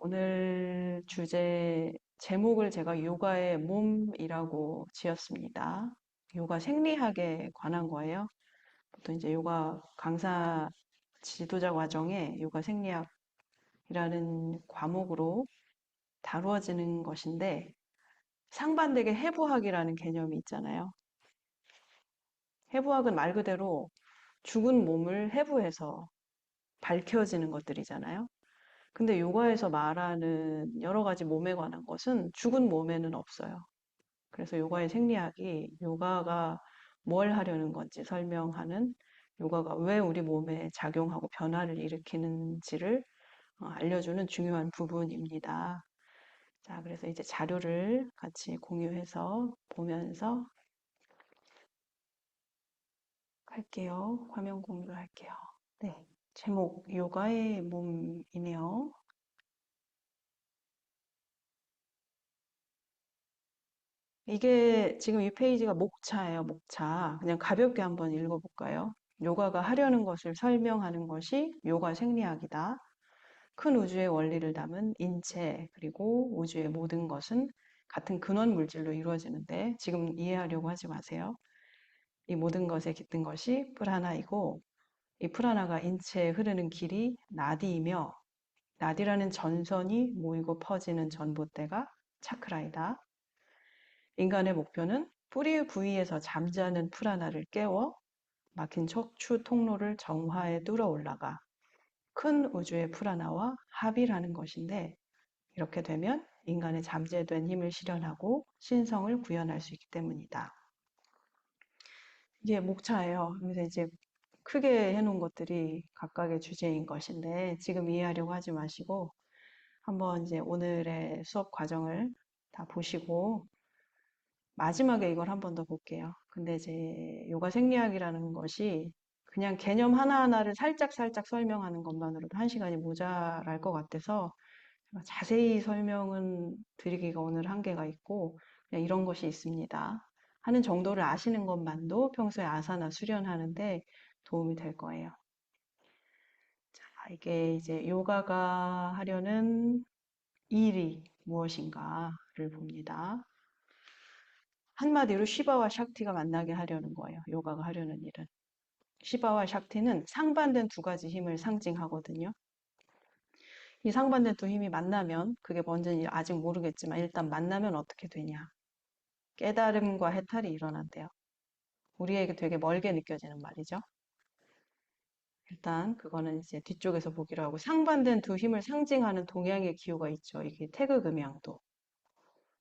오늘 주제 제목을 제가 요가의 몸이라고 지었습니다. 요가 생리학에 관한 거예요. 보통 이제 요가 강사 지도자 과정에 요가 생리학이라는 과목으로 다루어지는 것인데 상반되게 해부학이라는 개념이 있잖아요. 해부학은 말 그대로 죽은 몸을 해부해서 밝혀지는 것들이잖아요. 근데 요가에서 말하는 여러 가지 몸에 관한 것은 죽은 몸에는 없어요. 그래서 요가의 생리학이 요가가 뭘 하려는 건지 설명하는 요가가 왜 우리 몸에 작용하고 변화를 일으키는지를 알려주는 중요한 부분입니다. 자, 그래서 이제 자료를 같이 공유해서 보면서 할게요. 화면 공유를 할게요. 네. 제목, 요가의 몸이네요. 이게 지금 이 페이지가 목차예요, 목차. 그냥 가볍게 한번 읽어볼까요? 요가가 하려는 것을 설명하는 것이 요가 생리학이다. 큰 우주의 원리를 담은 인체, 그리고 우주의 모든 것은 같은 근원 물질로 이루어지는데 지금 이해하려고 하지 마세요. 이 모든 것에 깃든 것이 프라나이고 이 프라나가 인체에 흐르는 길이 나디이며 나디라는 전선이 모이고 퍼지는 전봇대가 차크라이다. 인간의 목표는 뿌리 부위에서 잠자는 프라나를 깨워 막힌 척추 통로를 정화해 뚫어 올라가 큰 우주의 프라나와 합일하는 것인데 이렇게 되면 인간의 잠재된 힘을 실현하고 신성을 구현할 수 있기 때문이다. 이게 목차예요. 그래서 이제 크게 해놓은 것들이 각각의 주제인 것인데 지금 이해하려고 하지 마시고 한번 이제 오늘의 수업 과정을 다 보시고 마지막에 이걸 한 번 더 볼게요. 근데 이제 요가 생리학이라는 것이 그냥 개념 하나하나를 살짝살짝 설명하는 것만으로도 한 시간이 모자랄 것 같아서 자세히 설명은 드리기가 오늘 한계가 있고 그냥 이런 것이 있습니다. 하는 정도를 아시는 것만도 평소에 아사나 수련하는데 도움이 될 거예요. 자, 이게 이제 요가가 하려는 일이 무엇인가를 봅니다. 한마디로 시바와 샥티가 만나게 하려는 거예요. 요가가 하려는 일은. 시바와 샥티는 상반된 두 가지 힘을 상징하거든요. 이 상반된 두 힘이 만나면 그게 뭔지는 아직 모르겠지만 일단 만나면 어떻게 되냐. 깨달음과 해탈이 일어난대요. 우리에게 되게 멀게 느껴지는 말이죠. 일단 그거는 이제 뒤쪽에서 보기로 하고 상반된 두 힘을 상징하는 동양의 기호가 있죠. 이게 태극음양도.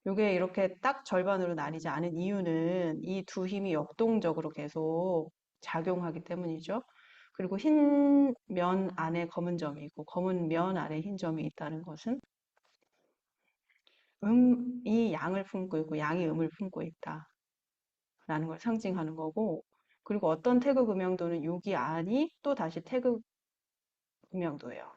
요게 이렇게 딱 절반으로 나뉘지 않은 이유는 이 두 힘이 역동적으로 계속 작용하기 때문이죠. 그리고 흰 면 안에 검은 점이 있고 검은 면 안에 흰 점이 있다는 것은 음이 양을 품고 있고 양이 음을 품고 있다라는 걸 상징하는 거고 그리고 어떤 태극 음양도는 여기 안이 또 다시 태극 음양도예요.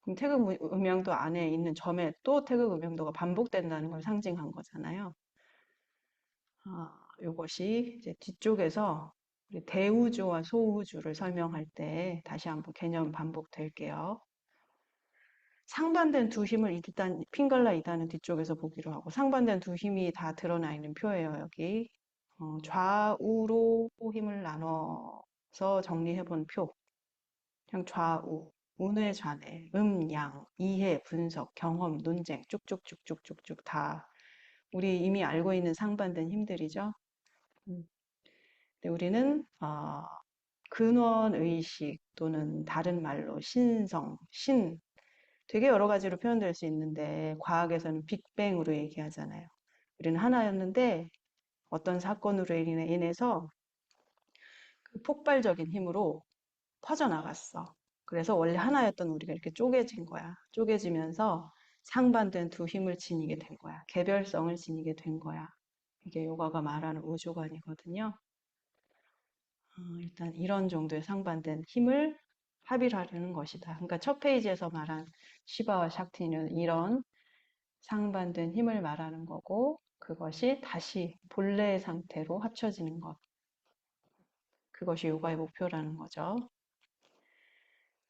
그럼 태극 음양도 안에 있는 점에 또 태극 음양도가 반복된다는 걸 상징한 거잖아요. 요것이 이제 뒤쪽에서 우리 대우주와 소우주를 설명할 때 다시 한번 개념 반복될게요. 상반된 두 힘을 일단 핑갈라 이다는 뒤쪽에서 보기로 하고 상반된 두 힘이 다 드러나 있는 표예요, 여기. 좌우로 힘을 나눠서 정리해 본 표. 그냥 좌우, 운회, 좌뇌, 양, 이해, 분석, 경험, 논쟁, 쭉쭉쭉쭉쭉쭉 다 우리 이미 알고 있는 상반된 힘들이죠. 음. 근데 우리는 근원의식 또는 다른 말로 신성, 신 되게 여러 가지로 표현될 수 있는데 과학에서는 빅뱅으로 얘기하잖아요. 우리는 하나였는데 어떤 사건으로 인해서 그 폭발적인 힘으로 퍼져나갔어. 그래서 원래 하나였던 우리가 이렇게 쪼개진 거야. 쪼개지면서 상반된 두 힘을 지니게 된 거야. 개별성을 지니게 된 거야. 이게 요가가 말하는 우주관이거든요. 일단 이런 정도의 상반된 힘을 합일하려는 것이다. 그러니까 첫 페이지에서 말한 시바와 샥티는 이런 상반된 힘을 말하는 거고 그것이 다시 본래의 상태로 합쳐지는 것. 그것이 요가의 목표라는 거죠.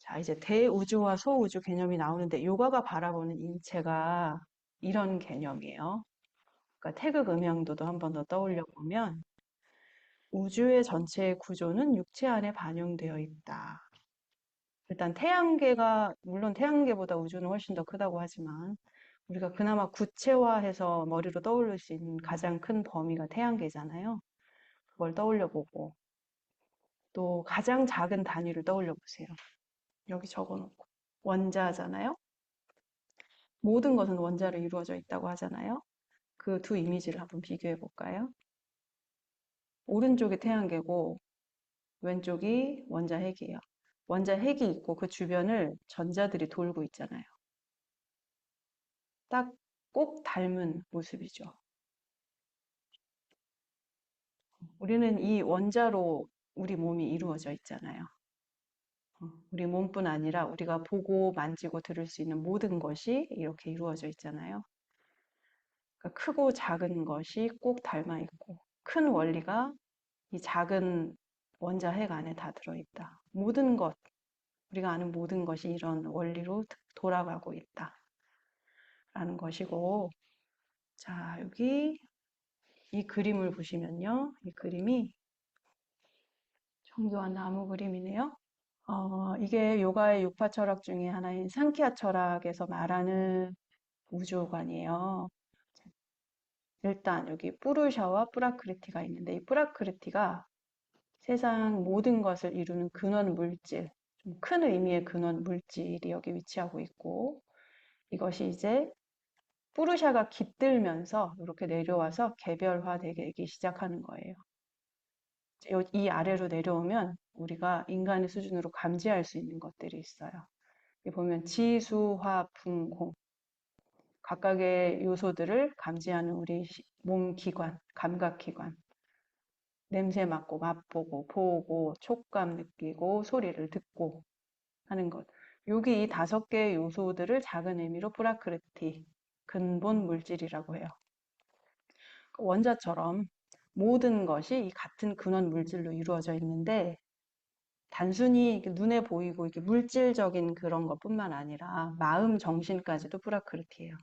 자, 이제 대우주와 소우주 개념이 나오는데 요가가 바라보는 인체가 이런 개념이에요. 그러니까 태극 음양도도 한 번 더 떠올려 보면 우주의 전체의 구조는 육체 안에 반영되어 있다. 일단 태양계가 물론 태양계보다 우주는 훨씬 더 크다고 하지만 우리가 그나마 구체화해서 머리로 떠올릴 수 있는 가장 큰 범위가 태양계잖아요. 그걸 떠올려 보고 또 가장 작은 단위를 떠올려 보세요. 여기 적어 놓고 원자잖아요. 모든 것은 원자로 이루어져 있다고 하잖아요. 그 두 이미지를 한번 비교해 볼까요? 오른쪽이 태양계고 왼쪽이 원자 핵이에요. 원자 핵이 있고 그 주변을 전자들이 돌고 있잖아요. 딱 꼭 닮은 모습이죠. 우리는 이 원자로 우리 몸이 이루어져 있잖아요. 우리 몸뿐 아니라 우리가 보고 만지고 들을 수 있는 모든 것이 이렇게 이루어져 있잖아요. 그러니까 크고 작은 것이 꼭 닮아 있고 큰 원리가 이 작은 원자 핵 안에 다 들어있다. 모든 것, 우리가 아는 모든 것이 이런 원리로 돌아가고 있다라는 것이고, 자, 여기 이 그림을 보시면요. 이 그림이 정교한 나무 그림이네요. 이게 요가의 육파 철학 중에 하나인 상키아 철학에서 말하는 우주관이에요. 일단 여기 뿌르샤와 뿌라크리티가 있는데 이 뿌라크리티가 세상 모든 것을 이루는 근원 물질, 좀 큰 의미의 근원 물질이 여기 위치하고 있고 이것이 이제 뿌르샤가 깃들면서 이렇게 내려와서 개별화되기 시작하는 거예요. 이 아래로 내려오면 우리가 인간의 수준으로 감지할 수 있는 것들이 있어요. 여기 보면 지, 수, 화, 풍, 공 각각의 요소들을 감지하는 우리 몸 기관, 감각 기관, 냄새 맡고 맛보고 보고 촉감 느끼고 소리를 듣고 하는 것. 여기 이 5개의 요소들을 작은 의미로 프라크리티, 근본 물질이라고 해요. 원자처럼 모든 것이 이 같은 근원 물질로 이루어져 있는데 단순히 이렇게 눈에 보이고 이렇게 물질적인 그런 것뿐만 아니라 마음, 정신까지도 프라크리티예요.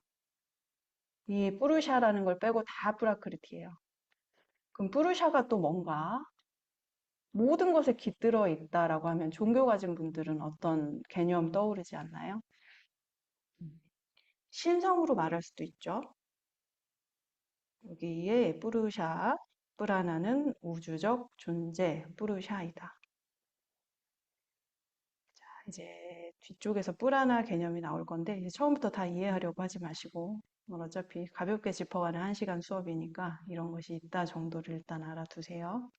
이 뿌르샤라는 걸 빼고 다 프라크리티예요. 그럼 뿌르샤가 또 뭔가? 모든 것에 깃들어 있다라고 하면 종교 가진 분들은 어떤 개념 떠오르지 않나요? 신성으로 말할 수도 있죠. 여기에 뿌르샤, 뿌라나는 우주적 존재, 뿌르샤이다. 이제 뒤쪽에서 뿌라나 개념이 나올 건데 이제 처음부터 다 이해하려고 하지 마시고 어차피 가볍게 짚어가는 1시간 수업이니까 이런 것이 있다 정도를 일단 알아두세요.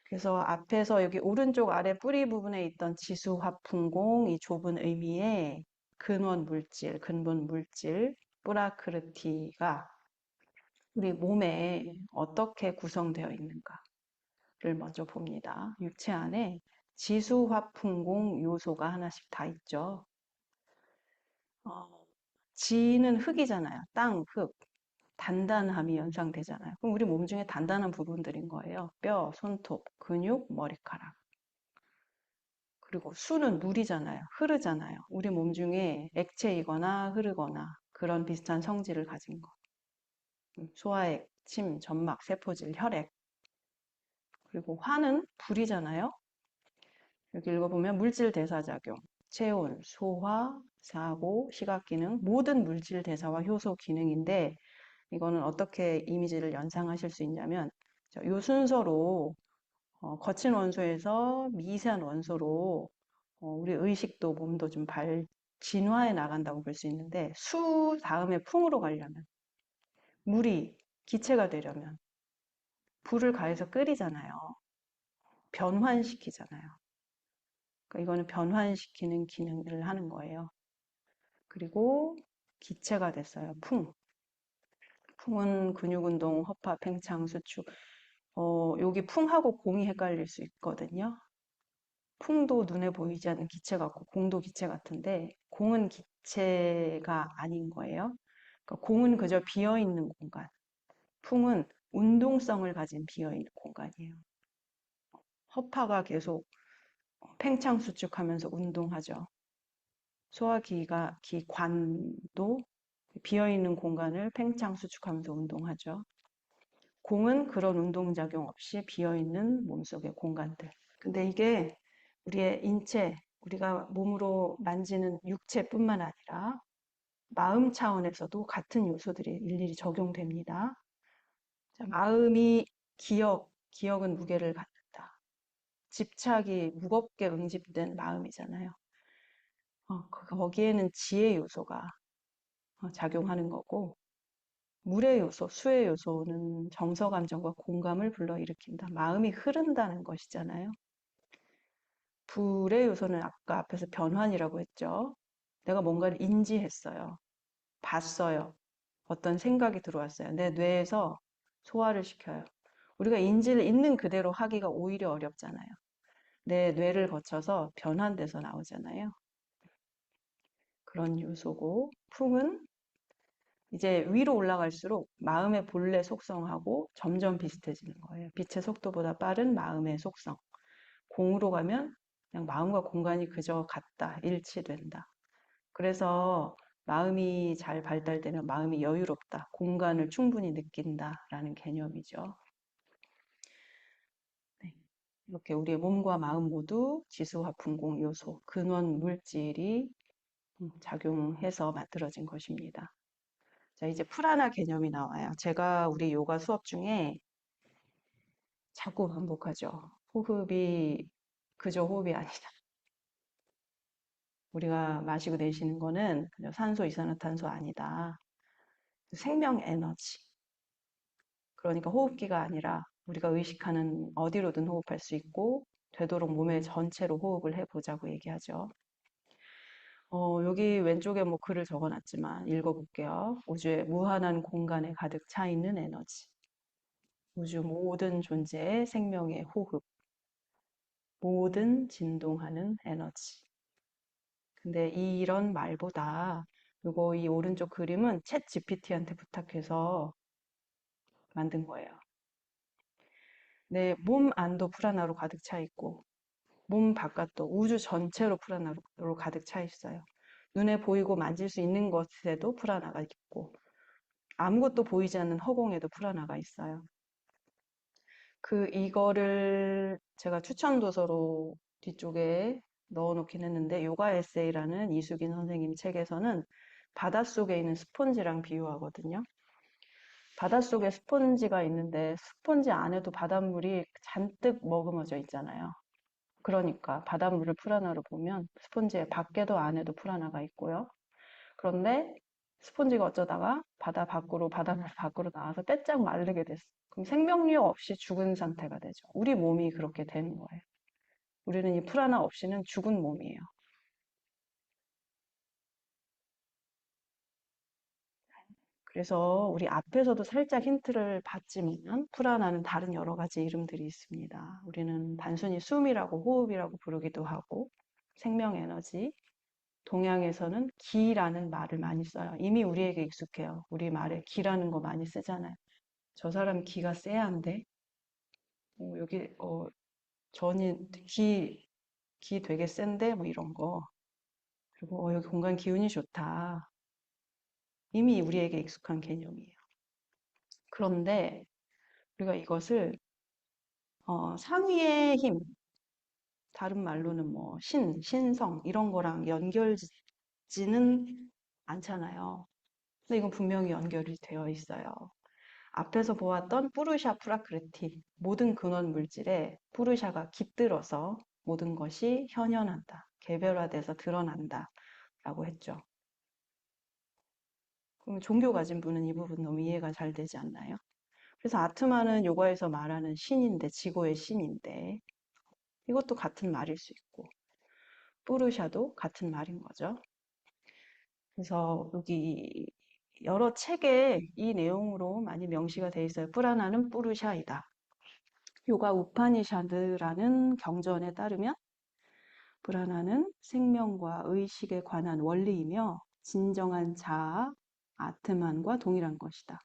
그래서 앞에서 여기 오른쪽 아래 뿌리 부분에 있던 지수, 화풍공 이 좁은 의미의 근원 물질, 근본 물질, 뿌라크르티가 우리 몸에 어떻게 구성되어 있는가를 먼저 봅니다. 육체 안에 지수, 화풍공 요소가 하나씩 다 있죠. 어, 지는 흙이잖아요. 땅, 흙. 단단함이 연상되잖아요. 그럼 우리 몸 중에 단단한 부분들인 거예요. 뼈, 손톱, 근육, 머리카락. 그리고 수는 물이잖아요. 흐르잖아요. 우리 몸 중에 액체이거나 흐르거나 그런 비슷한 성질을 가진 거. 소화액, 침, 점막, 세포질, 혈액. 그리고 화는 불이잖아요. 여기 읽어보면 물질 대사작용, 체온, 소화, 사고, 시각 기능, 모든 물질 대사와 효소 기능인데 이거는 어떻게 이미지를 연상하실 수 있냐면 요 순서로 거친 원소에서 미세한 원소로 우리 의식도 몸도 좀 진화해 나간다고 볼 수 있는데 수 다음에 풍으로 가려면 물이 기체가 되려면 불을 가해서 끓이잖아요. 변환시키잖아요. 그러니까 이거는 변환시키는 기능을 하는 거예요. 그리고 기체가 됐어요. 풍. 풍은 근육운동, 허파, 팽창, 수축. 여기 풍하고 공이 헷갈릴 수 있거든요. 풍도 눈에 보이지 않는 기체 같고 공도 기체 같은데 공은 기체가 아닌 거예요. 그러니까 공은 그저 비어있는 공간. 풍은 운동성을 가진 비어있는 공간이에요. 허파가 계속 팽창수축하면서 운동하죠. 기관도 비어있는 공간을 팽창수축하면서 운동하죠. 공은 그런 운동작용 없이 비어있는 몸속의 공간들. 근데 이게 우리의 인체, 우리가 몸으로 만지는 육체뿐만 아니라 마음 차원에서도 같은 요소들이 일일이 적용됩니다. 자, 마음이 기억은 무게를 갖는다. 집착이 무겁게 응집된 마음이잖아요. 거기에는 지혜 요소가 작용하는 거고, 물의 요소, 수의 요소는 정서 감정과 공감을 불러일으킨다. 마음이 흐른다는 것이잖아요. 불의 요소는 아까 앞에서 변환이라고 했죠. 내가 뭔가를 인지했어요. 봤어요. 어떤 생각이 들어왔어요. 내 뇌에서 소화를 시켜요. 우리가 인지를 있는 그대로 하기가 오히려 어렵잖아요. 내 뇌를 거쳐서 변환돼서 나오잖아요. 그런 요소고, 풍은 이제 위로 올라갈수록 마음의 본래 속성하고 점점 비슷해지는 거예요. 빛의 속도보다 빠른 마음의 속성. 공으로 가면 그냥 마음과 공간이 그저 같다, 일치된다. 그래서 마음이 잘 발달되면 마음이 여유롭다, 공간을 충분히 느낀다라는 개념이죠. 네. 이렇게 우리의 몸과 마음 모두 지수와 분공 요소, 근원 물질이 작용해서 만들어진 것입니다. 자, 이제 프라나 개념이 나와요. 제가 우리 요가 수업 중에 자꾸 반복하죠. 호흡이 그저 호흡이 아니다. 우리가 마시고 내쉬는 거는 그냥 산소, 이산화탄소 아니다. 생명 에너지. 그러니까 호흡기가 아니라 우리가 의식하는 어디로든 호흡할 수 있고 되도록 몸의 전체로 호흡을 해보자고 얘기하죠. 여기 왼쪽에 뭐 글을 적어놨지만 읽어볼게요. 우주의 무한한 공간에 가득 차 있는 에너지. 우주 모든 존재의 생명의 호흡. 모든 진동하는 에너지. 근데 이런 말보다 이 오른쪽 그림은 챗 GPT한테 부탁해서 만든 거예요. 내 몸 안도 프라나로 가득 차 있고 몸 바깥도 우주 전체로 프라나로 가득 차 있어요. 눈에 보이고 만질 수 있는 것에도 프라나가 있고 아무것도 보이지 않는 허공에도 프라나가 있어요. 이거를 제가 추천 도서로 뒤쪽에 넣어놓긴 했는데 요가 에세이라는 이수긴 선생님 책에서는 바닷속에 있는 스폰지랑 비유하거든요. 바닷속에 스폰지가 있는데 스폰지 안에도 바닷물이 잔뜩 머금어져 있잖아요. 그러니까 바닷물을 프라나로 보면 스폰지의 밖에도 안에도 프라나가 있고요. 그런데 스폰지가 어쩌다가 바닷물 밖으로 나와서 빼짝 마르게 됐어. 그럼 생명력 없이 죽은 상태가 되죠. 우리 몸이 그렇게 되는 거예요. 우리는 이 프라나 없이는 죽은 몸이에요. 그래서 우리 앞에서도 살짝 힌트를 받지만 프라나는 다른 여러 가지 이름들이 있습니다. 우리는 단순히 숨이라고 호흡이라고 부르기도 하고 생명 에너지, 동양에서는 기라는 말을 많이 써요. 이미 우리에게 익숙해요. 우리 말에 기라는 거 많이 쓰잖아요. 저 사람 기가 쎄한데, 여기, 기 되게 센데, 뭐 이런 거. 그리고, 여기 공간 기운이 좋다. 이미 우리에게 익숙한 개념이에요. 그런데 우리가 이것을, 상위의 힘, 다른 말로는 뭐, 신성, 이런 거랑 연결지는 않잖아요. 근데 이건 분명히 연결이 되어 있어요. 앞에서 보았던 뿌르샤 프라크리티, 모든 근원 물질에 뿌르샤가 깃들어서 모든 것이 현현한다, 개별화돼서 드러난다 라고 했죠. 그럼 종교 가진 분은 이 부분 너무 이해가 잘 되지 않나요? 그래서 아트마는 요가에서 말하는 신인데, 지고의 신인데, 이것도 같은 말일 수 있고, 뿌르샤도 같은 말인 거죠. 그래서 여기 여러 책에 이 내용으로 많이 명시가 돼 있어요. 프라나는 뿌르샤이다. 요가 우파니샤드라는 경전에 따르면 브라나는 생명과 의식에 관한 원리이며 진정한 자아, 아트만과 동일한 것이다.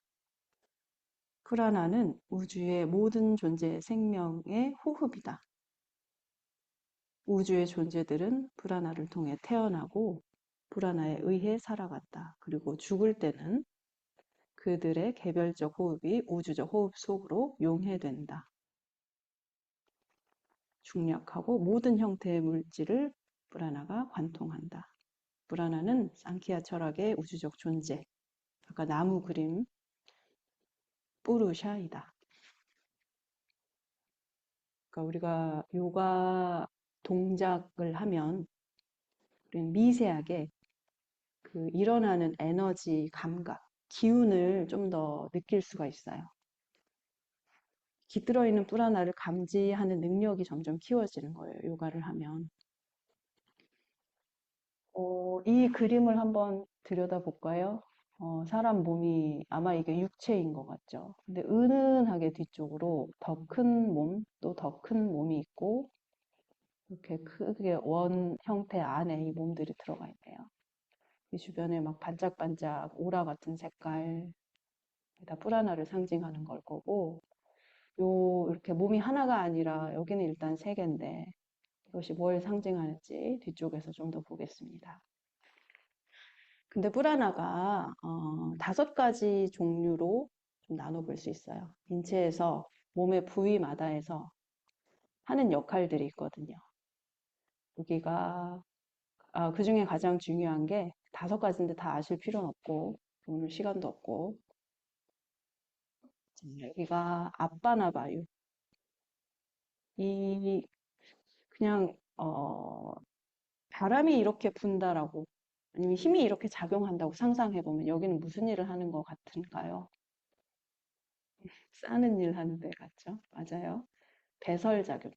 프라나는 우주의 모든 존재의 생명의 호흡이다. 우주의 존재들은 불안화를 통해 태어나고 불안화에 의해 살아갔다. 그리고 죽을 때는 그들의 개별적 호흡이 우주적 호흡 속으로 용해된다. 중력하고 모든 형태의 물질을 불안화가 관통한다. 불안화는 상키아 철학의 우주적 존재. 아까 나무 그림 뿌르샤이다. 그러니까 우리가 요가 동작을 하면 우리는 미세하게 그 일어나는 에너지 감각, 기운을 좀 더 느낄 수가 있어요. 깃들어 있는 불안화를 감지하는 능력이 점점 키워지는 거예요. 요가를 하면. 이 그림을 한번 들여다볼까요? 사람 몸이 아마 이게 육체인 것 같죠. 근데 은은하게 뒤쪽으로 더 큰 몸, 또 더 큰 몸이 있고 이렇게 크게 원 형태 안에 이 몸들이 들어가 있네요. 이 주변에 막 반짝반짝 오라 같은 색깔, 다 뿔하나를 상징하는 걸 거고, 이렇게 몸이 하나가 아니라 여기는 일단 세 개인데 이것이 뭘 상징하는지 뒤쪽에서 좀 더 보겠습니다. 근데 뿔하나가 다섯 가지 종류로 좀 나눠볼 수 있어요. 인체에서 몸의 부위마다 해서 하는 역할들이 있거든요. 여기가 그 중에 가장 중요한 게 다섯 가지인데 다 아실 필요는 없고 오늘 시간도 없고 여기가 앞바나바유 이 그냥 바람이 이렇게 분다라고 아니면 힘이 이렇게 작용한다고 상상해 보면 여기는 무슨 일을 하는 것 같은가요? 싸는 일 하는 데 같죠? 맞아요. 배설작용.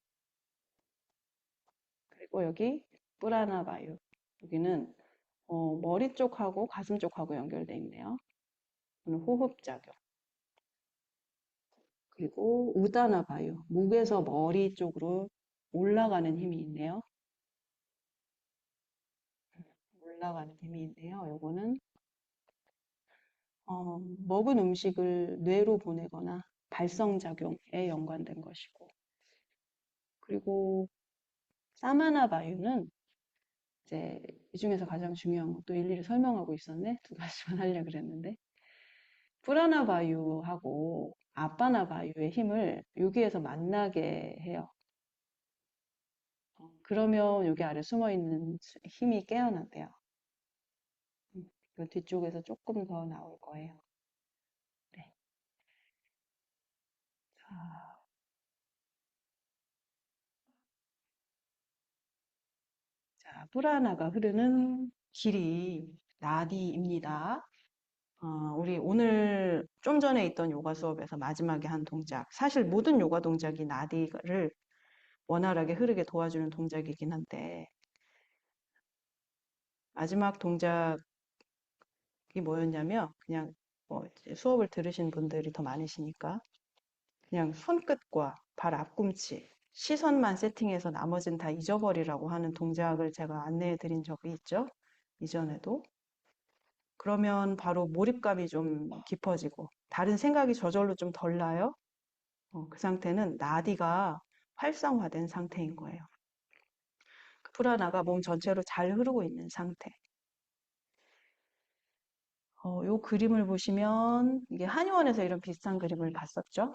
그리고 여기 뿌라나바유 여기는 머리 쪽하고 가슴 쪽하고 연결돼 있네요. 오늘 호흡작용. 그리고 우다나 바유, 목에서 머리 쪽으로 올라가는 힘이 있네요. 올라가는 힘이 있네요. 요거는 먹은 음식을 뇌로 보내거나 발성작용에 연관된 것이고. 그리고 사마나 바유는 이제 이 중에서 가장 중요한 것도 일일이 설명하고 있었네. 두 가지만 하려고 그랬는데. 프라나 바유하고 아빠나 바유의 힘을 여기에서 만나게 해요. 그러면 여기 아래 숨어 있는 힘이 깨어난대요. 그 뒤쪽에서 조금 더 나올 거예요. 네. 자, 프라나가 흐르는 길이 나디입니다. 우리 오늘 좀 전에 있던 요가 수업에서 마지막에 한 동작, 사실 모든 요가 동작이 나디를 원활하게 흐르게 도와주는 동작이긴 한데, 마지막 동작이 뭐였냐면, 그냥 뭐 이제 수업을 들으신 분들이 더 많으시니까, 그냥 손끝과 발 앞꿈치, 시선만 세팅해서 나머지는 다 잊어버리라고 하는 동작을 제가 안내해 드린 적이 있죠. 이전에도. 그러면 바로 몰입감이 좀 깊어지고, 다른 생각이 저절로 좀 덜 나요. 그 상태는 나디가 활성화된 상태인 거예요. 그 프라나가 몸 전체로 잘 흐르고 있는 상태. 요 그림을 보시면, 이게 한의원에서 이런 비슷한 그림을 봤었죠.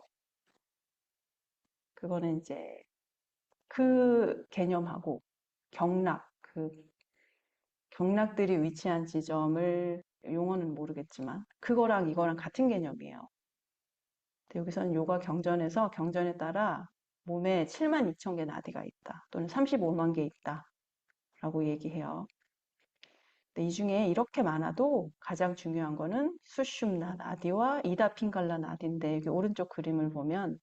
그거는 이제 그 개념하고 경락, 그 경락들이 위치한 지점을 용어는 모르겠지만 그거랑 이거랑 같은 개념이에요. 근데 여기서는 요가 경전에서 경전에 따라 몸에 7만 2천 개 나디가 있다 또는 35만 개 있다 라고 얘기해요. 근데 이 중에 이렇게 많아도 가장 중요한 거는 수슌나 나디와 이다 핑갈라 나디인데 여기 오른쪽 그림을 보면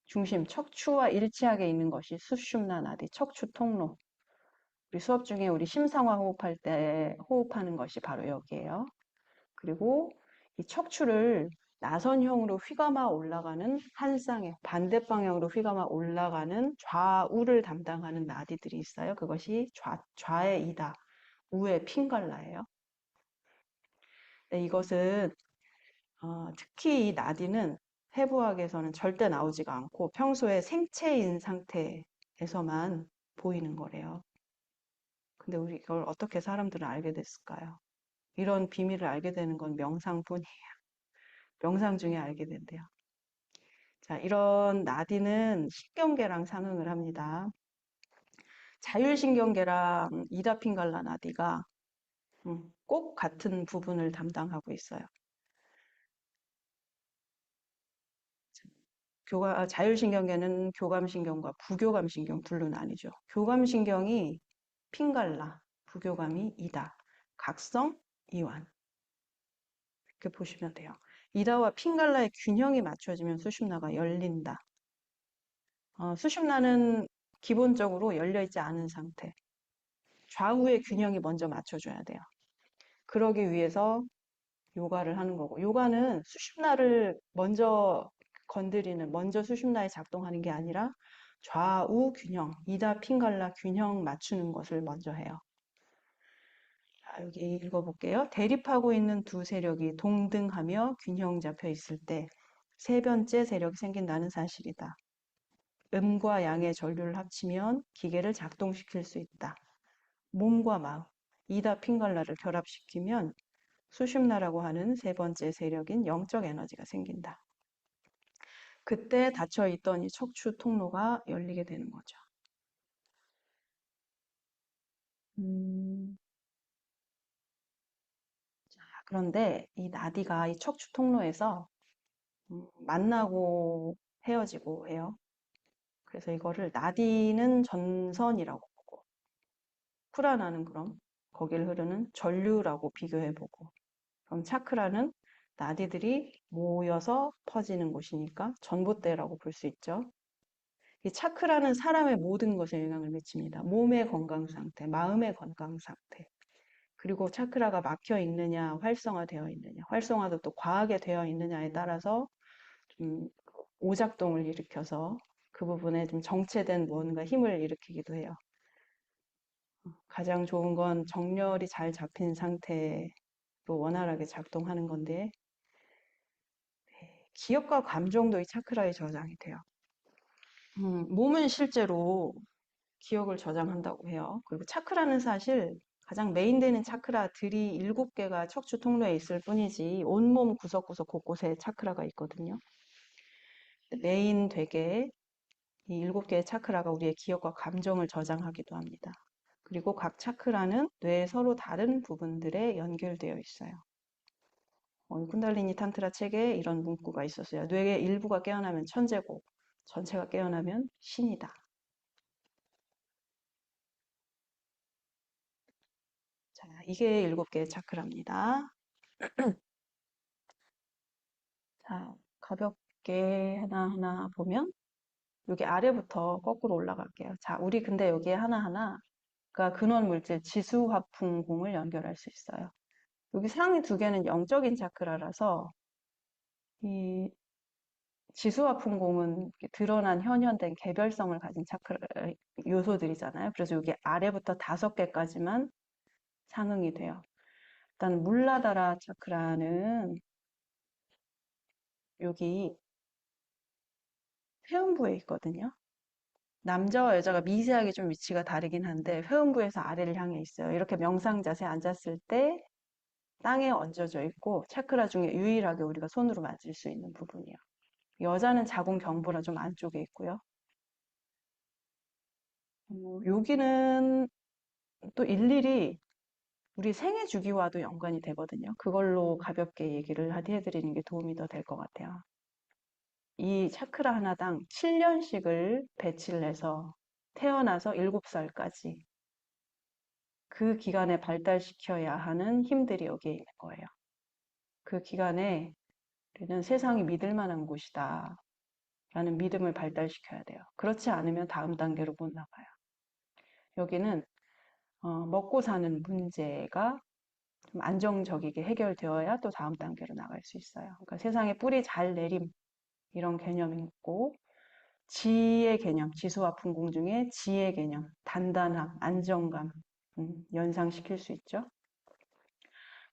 중심 척추와 일치하게 있는 것이 수슌나 나디 척추 통로. 우리 수업 중에 우리 심상화 호흡할 때 호흡하는 것이 바로 여기에요. 그리고 이 척추를 나선형으로 휘감아 올라가는 한 쌍의 반대 방향으로 휘감아 올라가는 좌우를 담당하는 나디들이 있어요. 그것이 좌의 이다, 우의 핑갈라예요. 네, 이것은 특히 이 나디는 해부학에서는 절대 나오지가 않고 평소에 생체인 상태에서만 보이는 거래요. 근데 우리 이걸 어떻게 사람들은 알게 됐을까요? 이런 비밀을 알게 되는 건 명상뿐이에요. 명상 중에 알게 된대요. 자, 이런 나디는 신경계랑 상응을 합니다. 자율신경계랑 이다핑갈라 나디가 꼭 같은 부분을 담당하고 있어요. 자율신경계는 교감신경과 부교감신경 둘로 나뉘죠. 교감신경이 핑갈라, 부교감이 이다, 각성, 이완 이렇게 보시면 돼요. 이다와 핑갈라의 균형이 맞춰지면 수심나가 열린다. 수심란은 기본적으로 열려있지 않은 상태. 좌우의 균형이 먼저 맞춰줘야 돼요. 그러기 위해서 요가를 하는 거고, 요가는 수심란을 먼저 건드리는, 먼저 수심란에 작동하는 게 아니라 좌우 균형, 이다 핑갈라 균형 맞추는 것을 먼저 해요. 자, 여기 읽어볼게요. 대립하고 있는 두 세력이 동등하며 균형 잡혀 있을 때 세 번째 세력이 생긴다는 사실이다. 음과 양의 전류를 합치면 기계를 작동시킬 수 있다. 몸과 마음, 이다 핑갈라를 결합시키면 수심나라고 하는 세 번째 세력인 영적 에너지가 생긴다. 그때 닫혀 있던 이 척추 통로가 열리게 되는 거죠. 음, 그런데 이 나디가 이 척추 통로에서 만나고 헤어지고 해요. 그래서 이거를 나디는 전선이라고 보고, 프라나는 그럼 거길 흐르는 전류라고 비교해보고, 그럼 차크라는 나디들이 모여서 퍼지는 곳이니까 전봇대라고 볼 수 있죠. 이 차크라는 사람의 모든 것에 영향을 미칩니다. 몸의 건강 상태, 마음의 건강 상태, 그리고 차크라가 막혀 있느냐, 활성화되어 있느냐, 활성화도 또 과하게 되어 있느냐에 따라서 좀 오작동을 일으켜서 그 부분에 좀 정체된 무언가 힘을 일으키기도 해요. 가장 좋은 건 정렬이 잘 잡힌 상태로 원활하게 작동하는 건데, 기억과 감정도 이 차크라에 저장이 돼요. 몸은 실제로 기억을 저장한다고 해요. 그리고 차크라는 사실 가장 메인되는 차크라들이 7개가 척추 통로에 있을 뿐이지 온몸 구석구석 곳곳에 차크라가 있거든요. 메인 되게 이 7개의 차크라가 우리의 기억과 감정을 저장하기도 합니다. 그리고 각 차크라는 뇌의 서로 다른 부분들에 연결되어 있어요. 쿤달리니 탄트라 책에 이런 문구가 있었어요. 뇌의 일부가 깨어나면 천재고 전체가 깨어나면 신이다. 자, 이게 7개의 차크라입니다. 자, 가볍게 하나하나 보면 여기 아래부터 거꾸로 올라갈게요. 자, 우리 근데 여기에 하나하나가 근원 물질 지수화풍공을 연결할 수 있어요. 여기 상위 2개는 영적인 차크라라서 이 지수화풍공은 드러난 현현된 개별성을 가진 차크라 요소들이잖아요. 그래서 여기 아래부터 5개까지만 상응이 돼요. 일단 물라다라 차크라는 여기 회음부에 있거든요. 남자와 여자가 미세하게 좀 위치가 다르긴 한데 회음부에서 아래를 향해 있어요. 이렇게 명상 자세에 앉았을 때 땅에 얹어져 있고 차크라 중에 유일하게 우리가 손으로 만질 수 있는 부분이에요. 여자는 자궁 경부라 좀 안쪽에 있고요. 여기는 또 일일이 우리 생애 주기와도 연관이 되거든요. 그걸로 가볍게 얘기를 해드리는 게 도움이 더 될 것 같아요. 이 차크라 하나당 7년씩을 배치를 해서 태어나서 7살까지 그 기간에 발달시켜야 하는 힘들이 여기에 있는 거예요. 그 기간에 우리는 세상이 믿을 만한 곳이다 라는 믿음을 발달시켜야 돼요. 그렇지 않으면 다음 단계로 못 나가요. 여기는 먹고 사는 문제가 좀 안정적이게 해결되어야 또 다음 단계로 나갈 수 있어요. 그러니까 세상에 뿌리 잘 내림 이런 개념이 있고 지의 개념, 지수와 풍공 중에 지의 개념, 단단함, 안정감 연상시킬 수 있죠.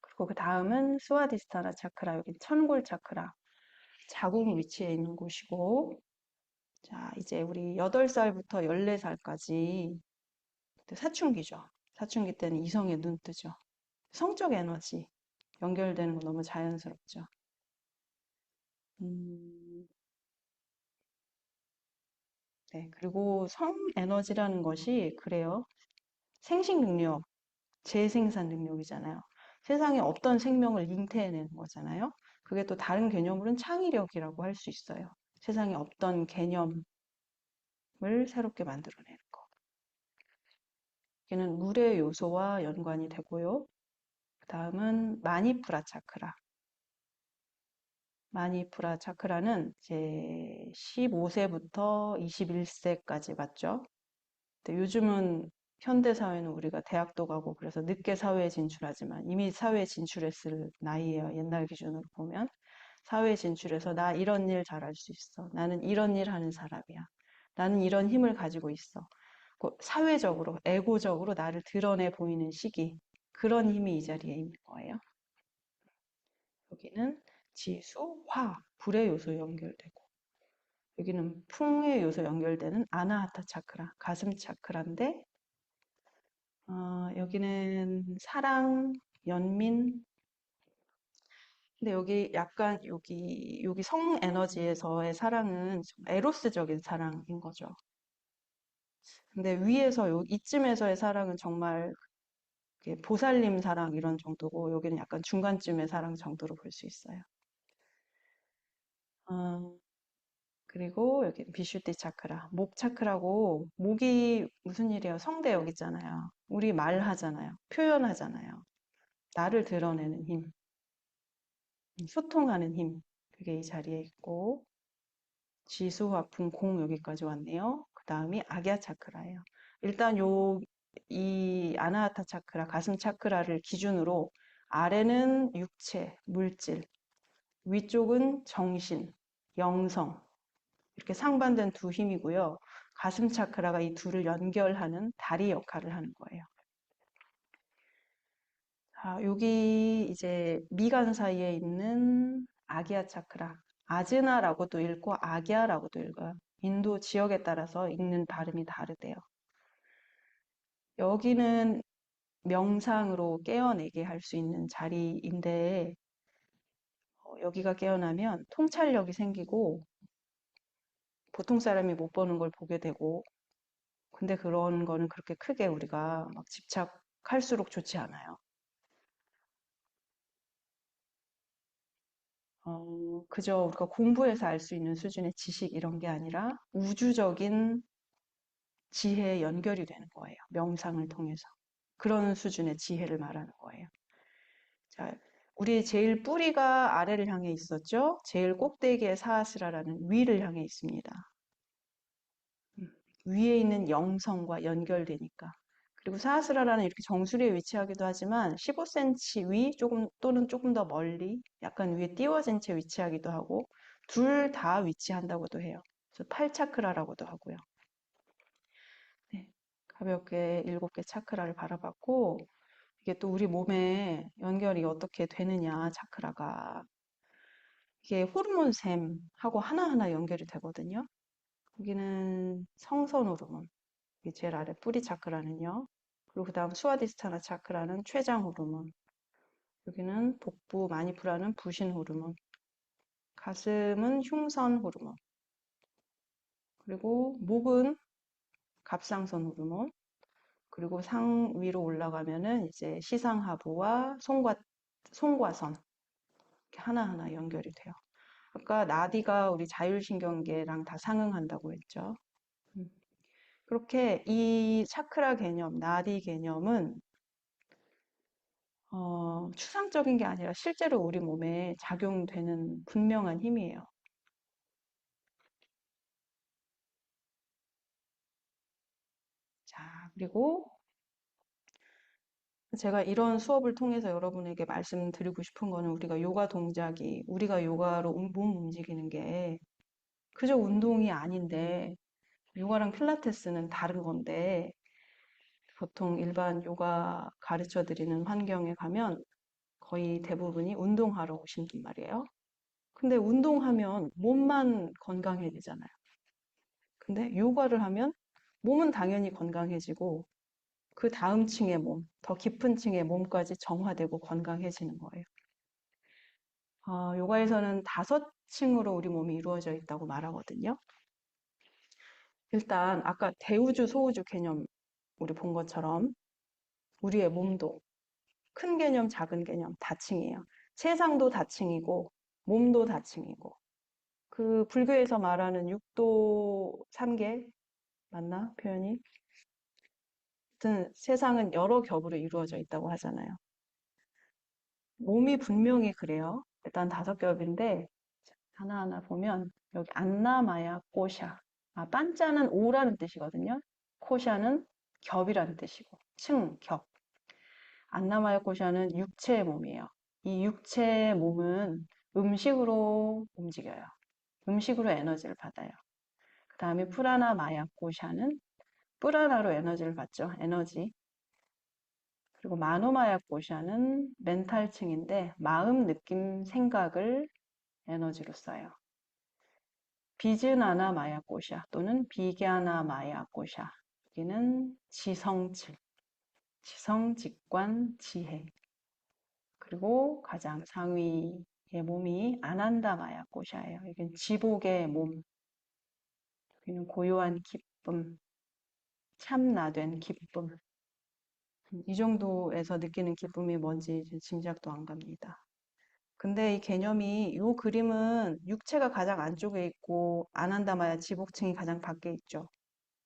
그리고 그 다음은 스와디스타나 차크라, 여기 천골 차크라, 자궁 위치에 있는 곳이고, 자, 이제 우리 8살부터 14살까지 사춘기죠. 사춘기 때는 이성에 눈 뜨죠. 성적 에너지 연결되는 거 너무 자연스럽죠. 음, 네. 그리고 성 에너지라는 것이 그래요. 생식 능력, 재생산 능력이잖아요. 세상에 없던 생명을 잉태해내는 거잖아요. 그게 또 다른 개념으로는 창의력이라고 할 수 있어요. 세상에 없던 개념을 새롭게 만들어내는 거. 이는 물의 요소와 연관이 되고요. 그 다음은 마니푸라 차크라. 마니푸라 차크라는 이제 15세부터 21세까지 맞죠? 근데 요즘은 현대 사회는 우리가 대학도 가고 그래서 늦게 사회에 진출하지만 이미 사회에 진출했을 나이예요. 옛날 기준으로 보면. 사회에 진출해서 나 이런 일 잘할 수 있어. 나는 이런 일 하는 사람이야. 나는 이런 힘을 가지고 있어. 사회적으로, 에고적으로 나를 드러내 보이는 시기. 그런 힘이 이 자리에 있는 거예요. 여기는 지수, 화, 불의 요소 연결되고 여기는 풍의 요소 연결되는 아나하타 차크라, 가슴 차크라인데 여기는 사랑, 연민. 근데 여기 약간 여기 성 에너지에서의 사랑은 좀 에로스적인 사랑인 거죠. 근데 위에서 이쯤에서의 사랑은 정말 이렇게 보살님 사랑 이런 정도고 여기는 약간 중간쯤의 사랑 정도로 볼 수 있어요. 어, 그리고 여기는 비슈티 차크라, 목 차크라고 목이 무슨 일이에요? 성대 여기 있잖아요. 우리 말하잖아요. 표현하잖아요. 나를 드러내는 힘, 소통하는 힘. 그게 이 자리에 있고 지수, 화풍, 공 여기까지 왔네요. 그 다음이 악야 차크라예요. 일단 이 아나하타 차크라, 가슴 차크라를 기준으로 아래는 육체, 물질, 위쪽은 정신, 영성, 이렇게 상반된 두 힘이고요. 가슴 차크라가 이 둘을 연결하는 다리 역할을 하는 거예요. 자, 여기 이제 미간 사이에 있는 아기야 차크라, 아즈나라고도 읽고 아기야라고도 읽어요. 인도 지역에 따라서 읽는 발음이 다르대요. 여기는 명상으로 깨어내게 할 수 있는 자리인데 여기가 깨어나면 통찰력이 생기고 보통 사람이 못 보는 걸 보게 되고 근데 그런 거는 그렇게 크게 우리가 막 집착할수록 좋지 않아요. 그저 우리가 공부해서 알 수 있는 수준의 지식 이런 게 아니라 우주적인 지혜에 연결이 되는 거예요. 명상을 통해서. 그런 수준의 지혜를 말하는 거예요. 자, 우리 제일 뿌리가 아래를 향해 있었죠? 제일 꼭대기에 사하스라라는 위를 향해 있습니다. 위에 있는 영성과 연결되니까. 그리고 사하스라라는 이렇게 정수리에 위치하기도 하지만 15cm 위 조금 또는 조금 더 멀리 약간 위에 띄워진 채 위치하기도 하고 둘 다 위치한다고도 해요. 그래서 팔차크라라고도 하고요. 네. 가볍게 7개 차크라를 바라봤고 이게 또 우리 몸에 연결이 어떻게 되느냐 차크라가 이게 호르몬샘하고 하나하나 연결이 되거든요. 여기는 성선 호르몬, 이게 제일 아래 뿌리 차크라는요. 그리고 그 다음 수아디스타나 차크라는 췌장 호르몬. 여기는 복부 마니푸라는 부신 호르몬. 가슴은 흉선 호르몬. 그리고 목은 갑상선 호르몬. 그리고 상 위로 올라가면은 이제 시상하부와 송과선. 이렇게 하나하나 연결이 돼요. 아까 나디가 우리 자율신경계랑 다 상응한다고 했죠. 음. 그렇게 이 차크라 개념, 나디 개념은 추상적인 게 아니라 실제로 우리 몸에 작용되는 분명한 힘이에요. 자, 그리고 제가 이런 수업을 통해서 여러분에게 말씀드리고 싶은 거는 우리가 요가 동작이, 우리가 요가로 몸 움직이는 게 그저 운동이 아닌데, 요가랑 필라테스는 다른 건데, 보통 일반 요가 가르쳐 드리는 환경에 가면 거의 대부분이 운동하러 오신단 말이에요. 근데 운동하면 몸만 건강해지잖아요. 근데 요가를 하면 몸은 당연히 건강해지고 그 다음 층의 몸, 더 깊은 층의 몸까지 정화되고 건강해지는 거예요. 요가에서는 5층으로 우리 몸이 이루어져 있다고 말하거든요. 일단 아까 대우주, 소우주 개념 우리 본 것처럼 우리의 몸도 큰 개념, 작은 개념 다층이에요. 세상도 다층이고 몸도 다층이고 그 불교에서 말하는 육도 3계 맞나? 표현이? 하여튼 세상은 여러 겹으로 이루어져 있다고 하잖아요. 몸이 분명히 그래요. 일단 5겹인데 하나하나 보면 여기 안나마야 꼬샤. 반자는 오라는 뜻이거든요. 코샤는 겹이라는 뜻이고 층, 겹. 안나마야 꼬샤는 육체의 몸이에요. 이 육체의 몸은 음식으로 움직여요. 음식으로 에너지를 받아요. 그 다음에 프라나 마야 꼬샤는 프라나로 에너지를 받죠. 에너지. 그리고 마노마야 꼬샤는 멘탈층인데 마음, 느낌, 생각을 에너지로 써요. 비즈나나 마야 꼬샤 또는 비갸나 마야 꼬샤. 여기는 지성층, 지성, 직관, 지혜. 그리고 가장 상위의 몸이 아난다 마야 꼬샤예요. 여기는 지복의 몸, 여기는 고요한 기쁨, 참나된 기쁨. 이 정도에서 느끼는 기쁨이 뭔지 짐작도 안 갑니다. 근데 이 개념이, 이 그림은 육체가 가장 안쪽에 있고, 아난다마야 지복층이 가장 밖에 있죠.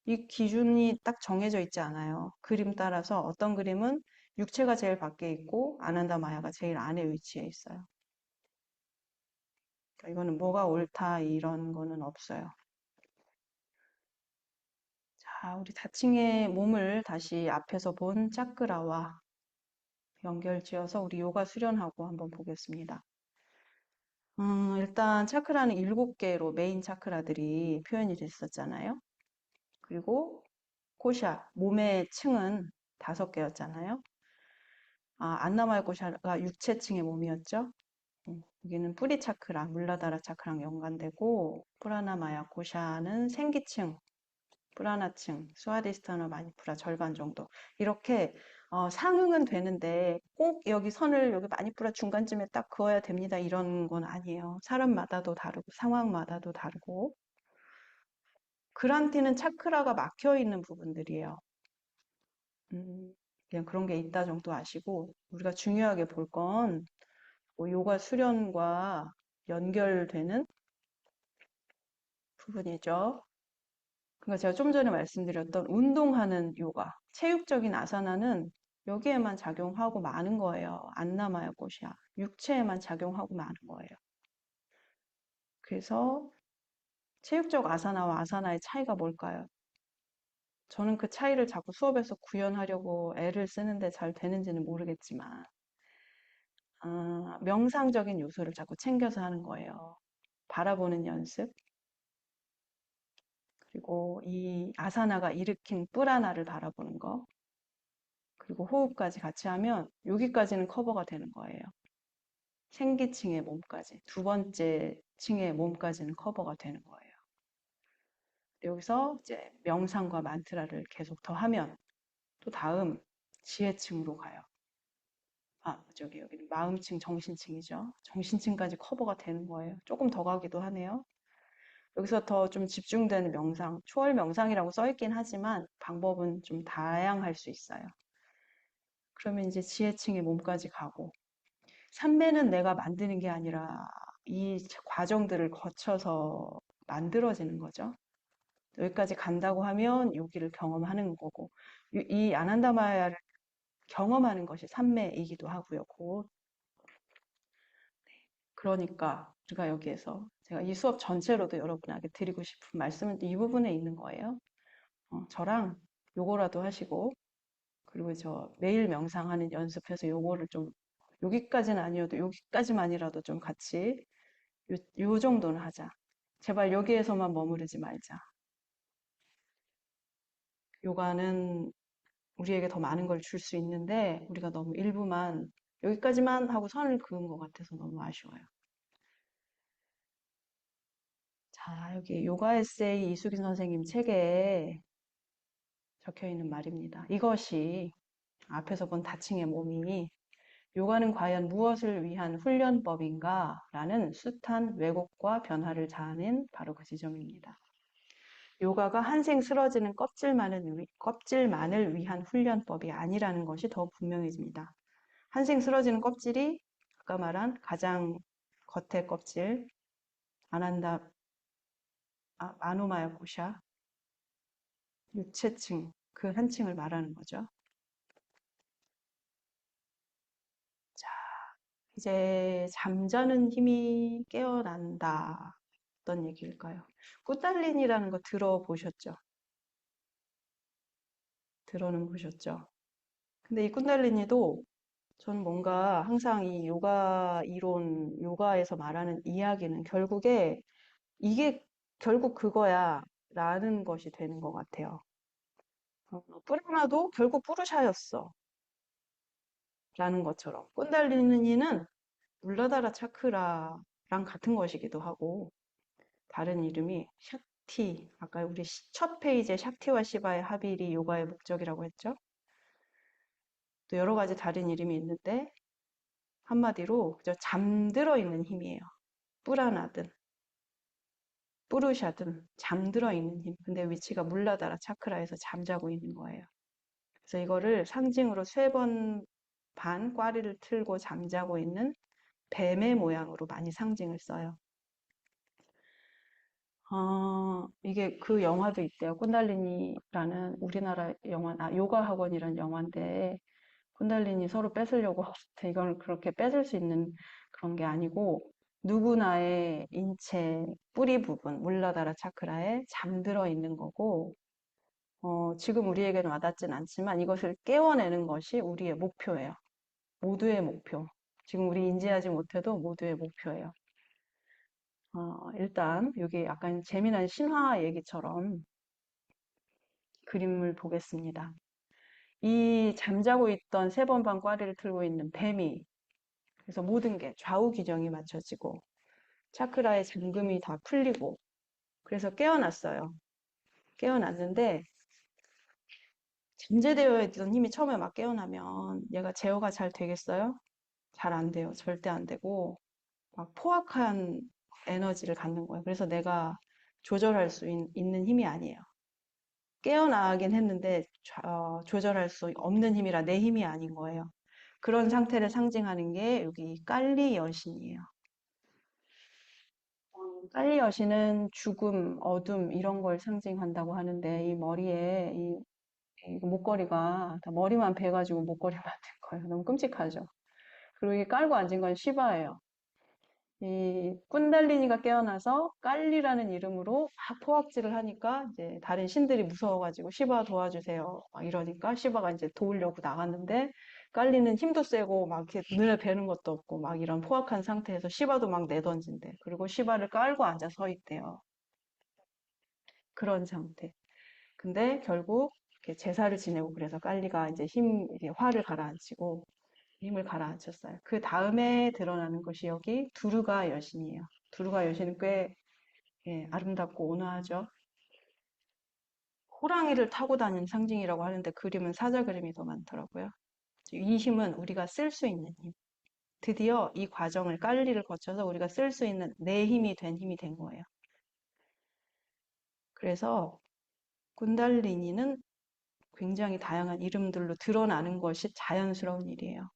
이 기준이 딱 정해져 있지 않아요. 그림 따라서 어떤 그림은 육체가 제일 밖에 있고, 아난다마야가 제일 안에 위치해 있어요. 그러니까 이거는 뭐가 옳다, 이런 거는 없어요. 자, 우리 다층의 몸을 다시 앞에서 본 차크라와 연결지어서 우리 요가 수련하고 한번 보겠습니다. 일단 차크라는 7개로 메인 차크라들이 표현이 됐었잖아요. 그리고 코샤, 몸의 층은 5개였잖아요. 안나마야 코샤가 육체층의 몸이었죠. 여기는 뿌리 차크라, 물라다라 차크랑 연관되고, 프라나마야 코샤는 생기층, 프라나층, 수아디스타나 마니푸라 절반 정도. 이렇게 상응은 되는데 꼭 여기 선을 여기 마니푸라 중간쯤에 딱 그어야 됩니다. 이런 건 아니에요. 사람마다도 다르고 상황마다도 다르고. 그란티는 차크라가 막혀 있는 부분들이에요. 그냥 그런 게 있다 정도 아시고 우리가 중요하게 볼 건 요가 수련과 연결되는 부분이죠. 그러니까 제가 좀 전에 말씀드렸던 운동하는 요가, 체육적인 아사나는 여기에만 작용하고 마는 거예요. 안 남아요, 꽃이야. 육체에만 작용하고 마는 거예요. 그래서 체육적 아사나와 아사나의 차이가 뭘까요? 저는 그 차이를 자꾸 수업에서 구현하려고 애를 쓰는데 잘 되는지는 모르겠지만, 명상적인 요소를 자꾸 챙겨서 하는 거예요. 바라보는 연습, 그리고 이 아사나가 일으킨 뿔하나를 바라보는 거, 그리고 호흡까지 같이 하면 여기까지는 커버가 되는 거예요. 생기층의 몸까지, 두 번째 층의 몸까지는 커버가 되는 거예요. 여기서 이제 명상과 만트라를 계속 더 하면 또 다음 지혜층으로 가요. 여기는 마음층, 정신층이죠. 정신층까지 커버가 되는 거예요. 조금 더 가기도 하네요. 여기서 더 좀 집중되는 명상, 초월 명상이라고 써 있긴 하지만 방법은 좀 다양할 수 있어요. 그러면 이제 지혜층의 몸까지 가고, 삼매는 내가 만드는 게 아니라 이 과정들을 거쳐서 만들어지는 거죠. 여기까지 간다고 하면 여기를 경험하는 거고, 이 아난다마야를 경험하는 것이 삼매이기도 하고요. 그러니까 우리가 여기에서 제가 이 수업 전체로도 여러분에게 드리고 싶은 말씀은 이 부분에 있는 거예요. 저랑 요거라도 하시고, 그리고 저 매일 명상하는 연습해서 요거를 좀 여기까지는 아니어도 여기까지만이라도 좀 같이 요 정도는 하자. 제발 여기에서만 머무르지 말자. 요가는 우리에게 더 많은 걸 줄 수 있는데 우리가 너무 일부만 여기까지만 하고 선을 그은 것 같아서 너무 아쉬워요. 자, 여기 요가 에세이 이수긴 선생님 책에 적혀 있는 말입니다. 이것이 앞에서 본 다층의 몸이 요가는 과연 무엇을 위한 훈련법인가? 라는 숱한 왜곡과 변화를 자아낸 바로 그 지점입니다. 요가가 한생 쓰러지는 껍질만을 위한 훈련법이 아니라는 것이 더욱 분명해집니다. 한생 쓰러지는 껍질이 아까 말한 가장 겉의 껍질, 아난다, 아노마야 코샤, 육체층, 그 한 층을 말하는 거죠. 자, 이제 잠자는 힘이 깨어난다. 어떤 얘기일까요? 꾸달린이라는 거 들어보셨죠? 들어는 보셨죠? 근데 이 꾼달리니도 전 뭔가 항상 이 요가 이론, 요가에서 말하는 이야기는 결국에 이게 결국 그거야 라는 것이 되는 것 같아요. 뿌라나도 결국 뿌루샤였어 라는 것처럼 꾼달리니는 물라다라 차크라랑 같은 것이기도 하고 다른 이름이 샥티, 아까 우리 첫 페이지에 샥티와 시바의 합일이 요가의 목적이라고 했죠. 또 여러 가지 다른 이름이 있는데 한마디로 그저 잠들어 있는 힘이에요. 뿌라나든 뿌르샤든 잠들어 있는 힘. 근데 위치가 물라다라 차크라에서 잠자고 있는 거예요. 그래서 이거를 상징으로 3번 반 꽈리를 틀고 잠자고 있는 뱀의 모양으로 많이 상징을 써요. 이게 그 영화도 있대요. 쿤달리니라는 우리나라 영화, 요가 학원이라는 영화인데 쿤달리니 서로 뺏으려고 하는데 이걸 그렇게 뺏을 수 있는 그런 게 아니고 누구나의 인체 뿌리 부분, 물라다라 차크라에 잠들어 있는 거고 지금 우리에게는 와닿진 않지만 이것을 깨워내는 것이 우리의 목표예요. 모두의 목표. 지금 우리 인지하지 못해도 모두의 목표예요. 일단 여기 약간 재미난 신화 얘기처럼 그림을 보겠습니다. 이 잠자고 있던 3번 반 꽈리를 틀고 있는 뱀이 그래서 모든 게 좌우 기정이 맞춰지고 차크라의 잠금이 다 풀리고 그래서 깨어났어요. 깨어났는데 잠재되어 있던 힘이 처음에 막 깨어나면 얘가 제어가 잘 되겠어요? 잘 안 돼요. 절대 안 되고 막 포악한 에너지를 갖는 거예요. 그래서 내가 조절할 수 있는 힘이 아니에요. 깨어나긴 했는데 조절할 수 없는 힘이라 내 힘이 아닌 거예요. 그런 상태를 상징하는 게 여기 깔리 여신이에요. 깔리 여신은 죽음, 어둠 이런 걸 상징한다고 하는데 이 머리에 이 목걸이가 다 머리만 베가지고 목걸이 만든 거예요. 너무 끔찍하죠. 그리고 이게 깔고 앉은 건 시바예요. 이 꾼달리니가 깨어나서 깔리라는 이름으로 막 포악질을 하니까 이제 다른 신들이 무서워가지고 시바 도와주세요. 막 이러니까 시바가 이제 도우려고 나갔는데 깔리는 힘도 세고 막 이렇게 눈에 뵈는 것도 없고 막 이런 포악한 상태에서 시바도 막 내던진대. 그리고 시바를 깔고 앉아 서 있대요. 그런 상태. 근데 결국 이렇게 제사를 지내고 그래서 깔리가 이제 이게 화를 가라앉히고 힘을 가라앉혔어요. 그 다음에 드러나는 것이 여기 두루가 여신이에요. 두루가 여신은 꽤 아름답고 온화하죠. 호랑이를 타고 다니는 상징이라고 하는데 그림은 사자 그림이 더 많더라고요. 이 힘은 우리가 쓸 수 있는 힘. 드디어 이 과정을 깔리를 거쳐서 우리가 쓸 수 있는 내 힘이 된 거예요. 그래서 군달리니는 굉장히 다양한 이름들로 드러나는 것이 자연스러운 일이에요.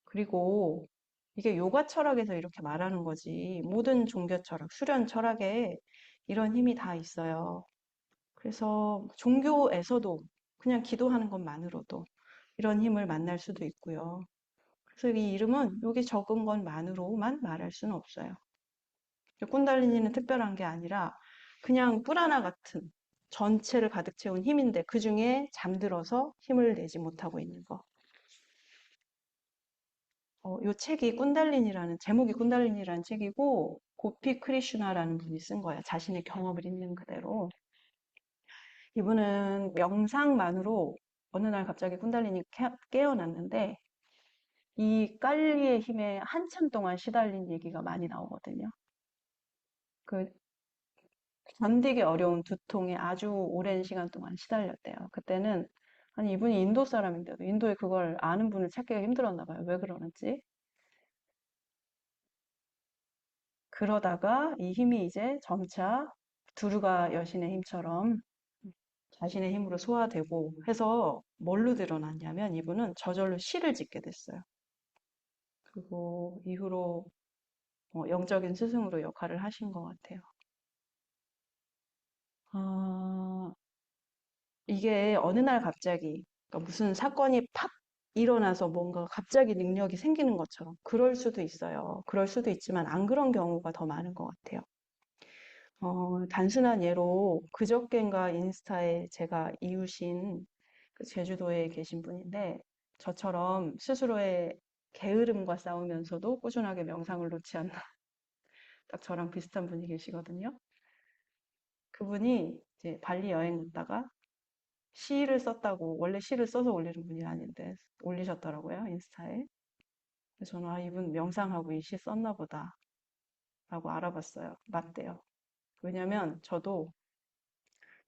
그리고 이게 요가 철학에서 이렇게 말하는 거지. 모든 종교 철학, 수련 철학에 이런 힘이 다 있어요. 그래서 종교에서도 그냥 기도하는 것만으로도 이런 힘을 만날 수도 있고요. 그래서 이 이름은 여기 적은 것만으로만 말할 수는 없어요. 꾼달리니는 특별한 게 아니라 그냥 뿔 하나 같은 전체를 가득 채운 힘인데 그 중에 잠들어서 힘을 내지 못하고 있는 거. 요 책이 꾼달린이라는 제목이 꾼달린이라는 책이고 고피 크리슈나라는 분이 쓴 거예요. 자신의 경험을 있는 그대로. 이분은 명상만으로 어느 날 갑자기 꾼달린이 깨어났는데 이 깔리의 힘에 한참 동안 시달린 얘기가 많이 나오거든요. 그 견디기 어려운 두통에 아주 오랜 시간 동안 시달렸대요. 그때는 아니 이분이 인도 사람인데도 인도에 그걸 아는 분을 찾기가 힘들었나 봐요. 왜 그러는지. 그러다가 이 힘이 이제 점차 두루가 여신의 힘처럼 자신의 힘으로 소화되고 해서 뭘로 드러났냐면 이분은 저절로 시를 짓게 됐어요. 그리고 이후로 영적인 스승으로 역할을 하신 것 같아요. 아, 이게 어느 날 갑자기 그러니까 무슨 사건이 팍 일어나서 뭔가 갑자기 능력이 생기는 것처럼 그럴 수도 있어요. 그럴 수도 있지만 안 그런 경우가 더 많은 것 같아요. 단순한 예로 그저껜가 인스타에 제가 이웃인 그 제주도에 계신 분인데 저처럼 스스로의 게으름과 싸우면서도 꾸준하게 명상을 놓지 않는 딱 저랑 비슷한 분이 계시거든요. 그분이 이제 발리 여행 갔다가 시를 썼다고 원래 시를 써서 올리는 분이 아닌데 올리셨더라고요 인스타에. 그래서 저는 아 이분 명상하고 이 시 썼나 보다라고 알아봤어요. 맞대요. 왜냐면 저도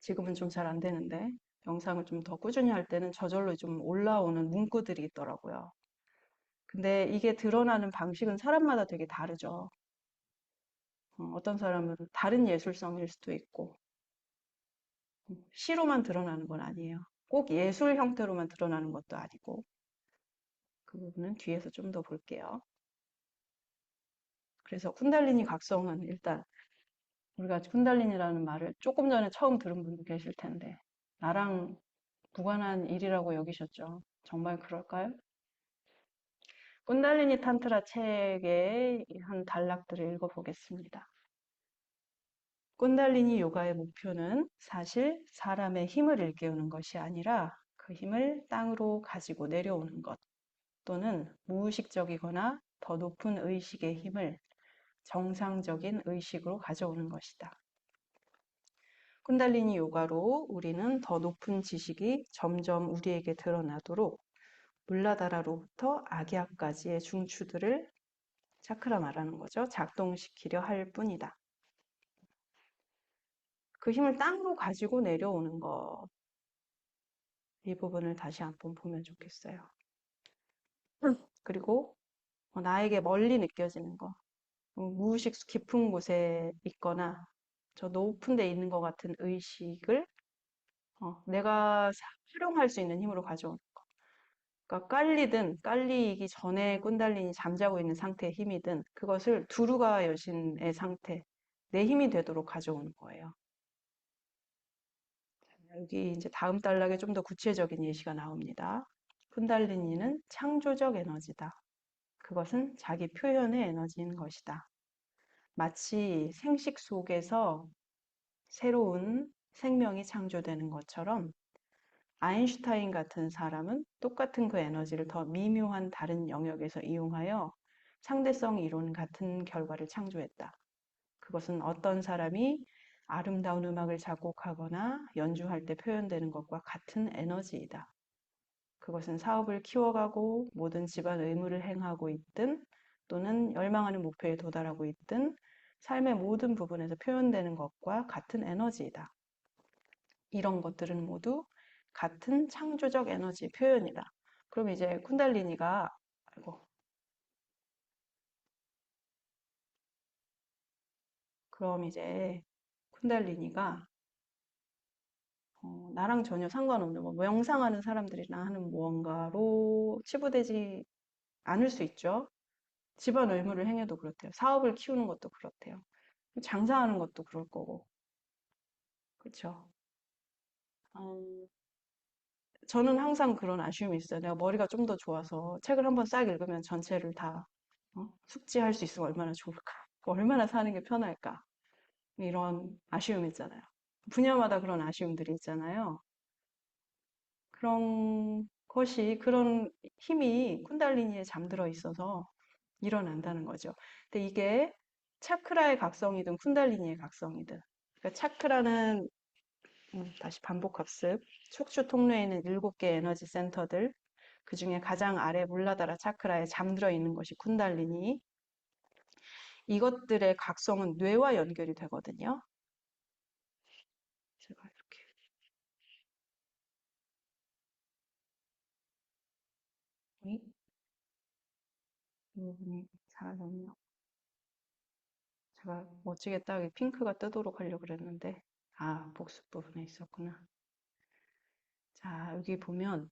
지금은 좀 잘 안 되는데 명상을 좀 더 꾸준히 할 때는 저절로 좀 올라오는 문구들이 있더라고요. 근데 이게 드러나는 방식은 사람마다 되게 다르죠. 어떤 사람은 다른 예술성일 수도 있고 시로만 드러나는 건 아니에요. 꼭 예술 형태로만 드러나는 것도 아니고 그 부분은 뒤에서 좀 더 볼게요. 그래서 쿤달리니 각성은 일단 우리가 쿤달리니라는 말을 조금 전에 처음 들은 분도 계실 텐데 나랑 무관한 일이라고 여기셨죠. 정말 그럴까요? 쿤달리니 탄트라 책의 한 단락들을 읽어보겠습니다. 쿤달리니 요가의 목표는 사실 사람의 힘을 일깨우는 것이 아니라 그 힘을 땅으로 가지고 내려오는 것 또는 무의식적이거나 더 높은 의식의 힘을 정상적인 의식으로 가져오는 것이다. 쿤달리니 요가로 우리는 더 높은 지식이 점점 우리에게 드러나도록 물라다라로부터 아기아까지의 중추들을 차크라 말하는 거죠. 작동시키려 할 뿐이다. 그 힘을 땅으로 가지고 내려오는 것. 이 부분을 다시 한번 보면 좋겠어요. 그리고 나에게 멀리 느껴지는 거. 무의식 깊은 곳에 있거나 저 높은 데 있는 것 같은 의식을 내가 활용할 수 있는 힘으로 가져오는 거. 그러니까 깔리든 깔리기 전에 꾼달린이 잠자고 있는 상태의 힘이든 그것을 두루가 여신의 상태, 내 힘이 되도록 가져오는 거예요. 여기 이제 다음 단락에 좀 더 구체적인 예시가 나옵니다. 쿤달리니는 창조적 에너지다. 그것은 자기 표현의 에너지인 것이다. 마치 생식 속에서 새로운 생명이 창조되는 것처럼 아인슈타인 같은 사람은 똑같은 그 에너지를 더 미묘한 다른 영역에서 이용하여 상대성 이론 같은 결과를 창조했다. 그것은 어떤 사람이 아름다운 음악을 작곡하거나 연주할 때 표현되는 것과 같은 에너지이다. 그것은 사업을 키워가고 모든 집안 의무를 행하고 있든 또는 열망하는 목표에 도달하고 있든 삶의 모든 부분에서 표현되는 것과 같은 에너지이다. 이런 것들은 모두 같은 창조적 에너지 표현이다. 그럼 이제 쿤달리니가 아이고 그럼 이제 쿤달리니가 나랑 전혀 상관없는 뭐 명상하는 사람들이나 하는 무언가로 치부되지 않을 수 있죠. 집안 의무를 행해도 그렇대요. 사업을 키우는 것도 그렇대요. 장사하는 것도 그럴 거고. 그렇죠. 저는 항상 그런 아쉬움이 있어요. 내가 머리가 좀 더 좋아서 책을 한번 싹 읽으면 전체를 다 숙지할 수 있으면 얼마나 좋을까? 얼마나 사는 게 편할까? 이런 아쉬움이 있잖아요. 분야마다 그런 아쉬움들이 있잖아요. 그런 것이, 그런 힘이 쿤달리니에 잠들어 있어서 일어난다는 거죠. 근데 이게 차크라의 각성이든 쿤달리니의 각성이든. 그러니까 차크라는 다시 반복 학습. 척추 통로에 있는 7개 에너지 센터들. 그 중에 가장 아래 물라다라 차크라에 잠들어 있는 것이 쿤달리니. 이것들의 각성은 뇌와 연결이 되거든요. 이 부분이 사라졌네요. 제가 멋지게 딱 이 핑크가 뜨도록 하려고 그랬는데, 아, 복습 부분에 있었구나. 자, 여기 보면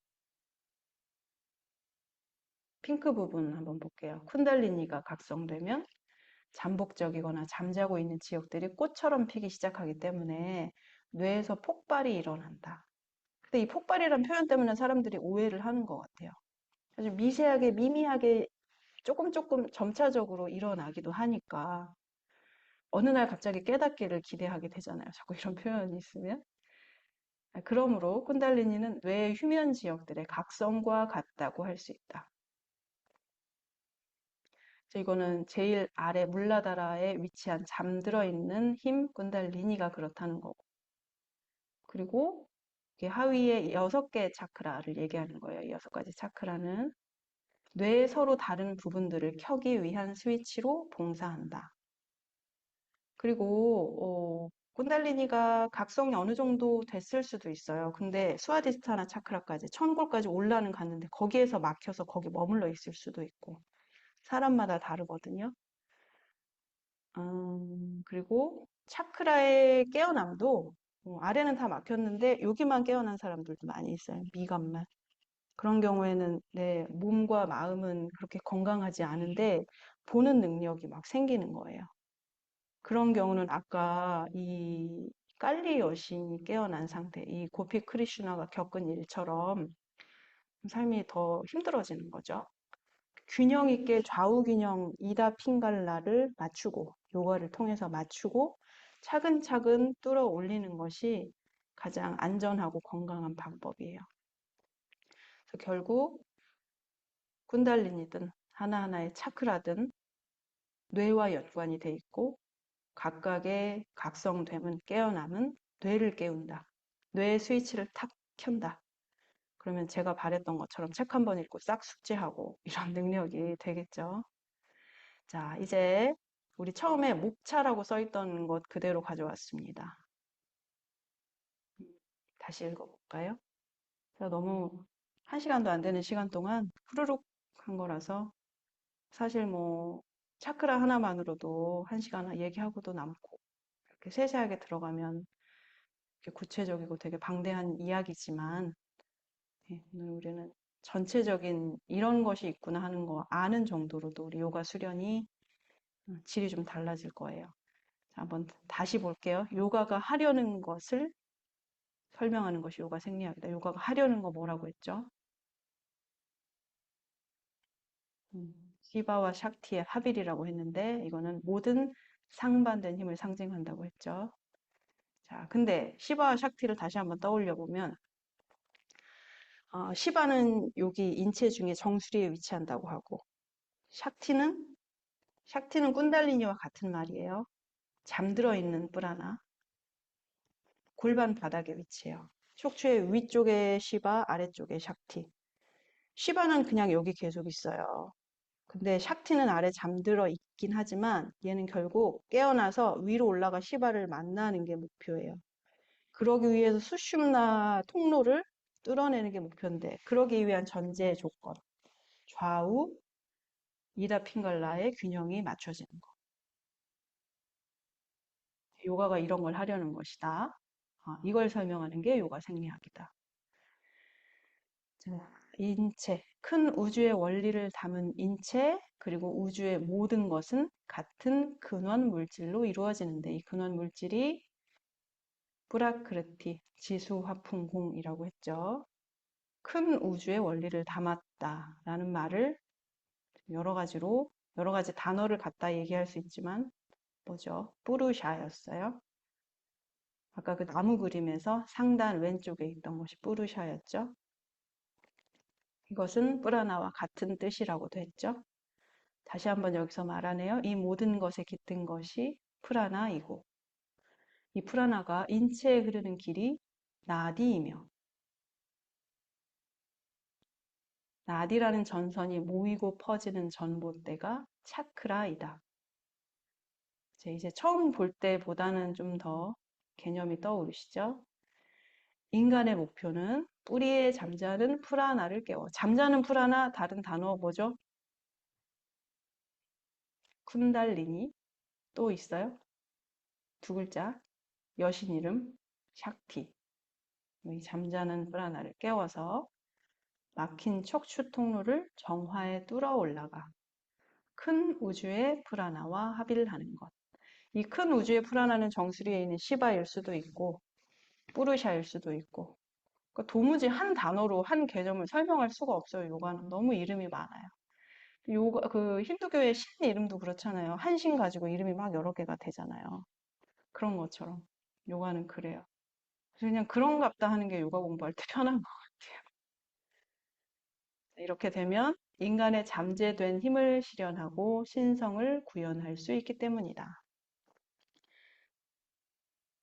핑크 부분 한번 볼게요. 쿤달리니가 각성되면 잠복적이거나 잠자고 있는 지역들이 꽃처럼 피기 시작하기 때문에 뇌에서 폭발이 일어난다. 근데 이 폭발이라는 표현 때문에 사람들이 오해를 하는 것 같아요. 아주 미세하게, 미미하게 조금 조금 점차적으로 일어나기도 하니까 어느 날 갑자기 깨닫기를 기대하게 되잖아요. 자꾸 이런 표현이 있으면. 그러므로 쿤달리니는 뇌의 휴면 지역들의 각성과 같다고 할 수 있다. 이거는 제일 아래 물라다라에 위치한 잠들어 있는 힘 쿤달리니가 그렇다는 거고. 그리고 이게 하위에 6개 차크라를 얘기하는 거예요. 6가지 차크라는 뇌의 서로 다른 부분들을 켜기 위한 스위치로 봉사한다. 그리고 쿤달리니가 각성이 어느 정도 됐을 수도 있어요. 근데 수아디스타나 차크라까지 천골까지 올라는 갔는데 거기에서 막혀서 거기 머물러 있을 수도 있고 사람마다 다르거든요. 그리고 차크라의 깨어남도 아래는 다 막혔는데 여기만 깨어난 사람들도 많이 있어요. 미간만. 그런 경우에는 내 몸과 마음은 그렇게 건강하지 않은데 보는 능력이 막 생기는 거예요. 그런 경우는 아까 이 깔리 여신이 깨어난 상태, 이 고피 크리슈나가 겪은 일처럼 삶이 더 힘들어지는 거죠. 균형 있게 좌우 균형 이다 핑갈라를 맞추고 요가를 통해서 맞추고 차근차근 뚫어 올리는 것이 가장 안전하고 건강한 방법이에요. 그래서 결국 쿤달리니든 하나하나의 차크라든 뇌와 연관이 돼 있고 각각의 각성됨은 깨어남은 뇌를 깨운다. 뇌의 스위치를 탁 켠다. 그러면 제가 바랬던 것처럼 책 한 번 읽고 싹 숙제하고 이런 능력이 되겠죠. 자, 이제 우리 처음에 목차라고 써 있던 것 그대로 가져왔습니다. 다시 읽어볼까요? 제가 너무 1시간도 안 되는 시간 동안 후루룩 한 거라서 사실 뭐 차크라 하나만으로도 1시간 얘기하고도 남고 이렇게 세세하게 들어가면 이렇게 구체적이고 되게 방대한 이야기지만 오늘 우리는 전체적인 이런 것이 있구나 하는 거 아는 정도로도 우리 요가 수련이 질이 좀 달라질 거예요. 자, 한번 다시 볼게요. 요가가 하려는 것을 설명하는 것이 요가 생리학이다. 요가가 하려는 거 뭐라고 했죠? 시바와 샥티의 합일이라고 했는데 이거는 모든 상반된 힘을 상징한다고 했죠. 자, 근데 시바와 샥티를 다시 한번 떠올려 보면 시바는 여기 인체 중에 정수리에 위치한다고 하고 샥티는 샥티는 꾼달리니와 같은 말이에요. 잠들어 있는 뿔하나 골반 바닥에 위치해요. 척추의 위쪽에 시바, 아래쪽에 샥티. 시바는 그냥 여기 계속 있어요. 근데 샥티는 아래 잠들어 있긴 하지만 얘는 결국 깨어나서 위로 올라가 시바를 만나는 게 목표예요. 그러기 위해서 수shum나 통로를 뚫어내는 게 목표인데 그러기 위한 전제 조건. 좌우 이다 핑갈라의 균형이 맞춰지는 거. 요가가 이런 걸 하려는 것이다. 이걸 설명하는 게 요가 생리학이다. 자, 인체, 큰 우주의 원리를 담은 인체, 그리고 우주의 모든 것은 같은 근원 물질로 이루어지는데 이 근원 물질이 프라크르티, 지수, 화풍, 공이라고 했죠. 큰 우주의 원리를 담았다라는 말을 여러 가지로 여러 가지 단어를 갖다 얘기할 수 있지만 뭐죠? 뿌루샤였어요. 아까 그 나무 그림에서 상단 왼쪽에 있던 것이 뿌루샤였죠. 이것은 뿌라나와 같은 뜻이라고도 했죠. 다시 한번 여기서 말하네요. 이 모든 것에 깃든 것이 프라나이고 이 프라나가 인체에 흐르는 길이 나디이며 나디라는 전선이 모이고 퍼지는 전봇대가 차크라이다. 이제 처음 볼 때보다는 좀 더 개념이 떠오르시죠? 인간의 목표는 뿌리에 잠자는 프라나를 깨워. 잠자는 프라나 다른 단어 뭐죠? 쿤달리니. 또 있어요? 두 글자. 여신 이름 샥티. 이 잠자는 프라나를 깨워서 막힌 척추 통로를 정화에 뚫어 올라가 큰 우주의 프라나와 합의를 하는 것. 이 큰 우주의 프라나는 정수리에 있는 시바일 수도 있고 뿌르샤일 수도 있고 그러니까 도무지 한 단어로 한 개념을 설명할 수가 없어요. 요가는 너무 이름이 많아요. 요가 그 힌두교의 신 이름도 그렇잖아요. 한 신 가지고 이름이 막 여러 개가 되잖아요. 그런 것처럼 요가는 그래요. 그래서 그냥 그런갑다 하는 게 요가 공부할 때 편한 거. 이렇게 되면 인간의 잠재된 힘을 실현하고 신성을 구현할 수 있기 때문이다.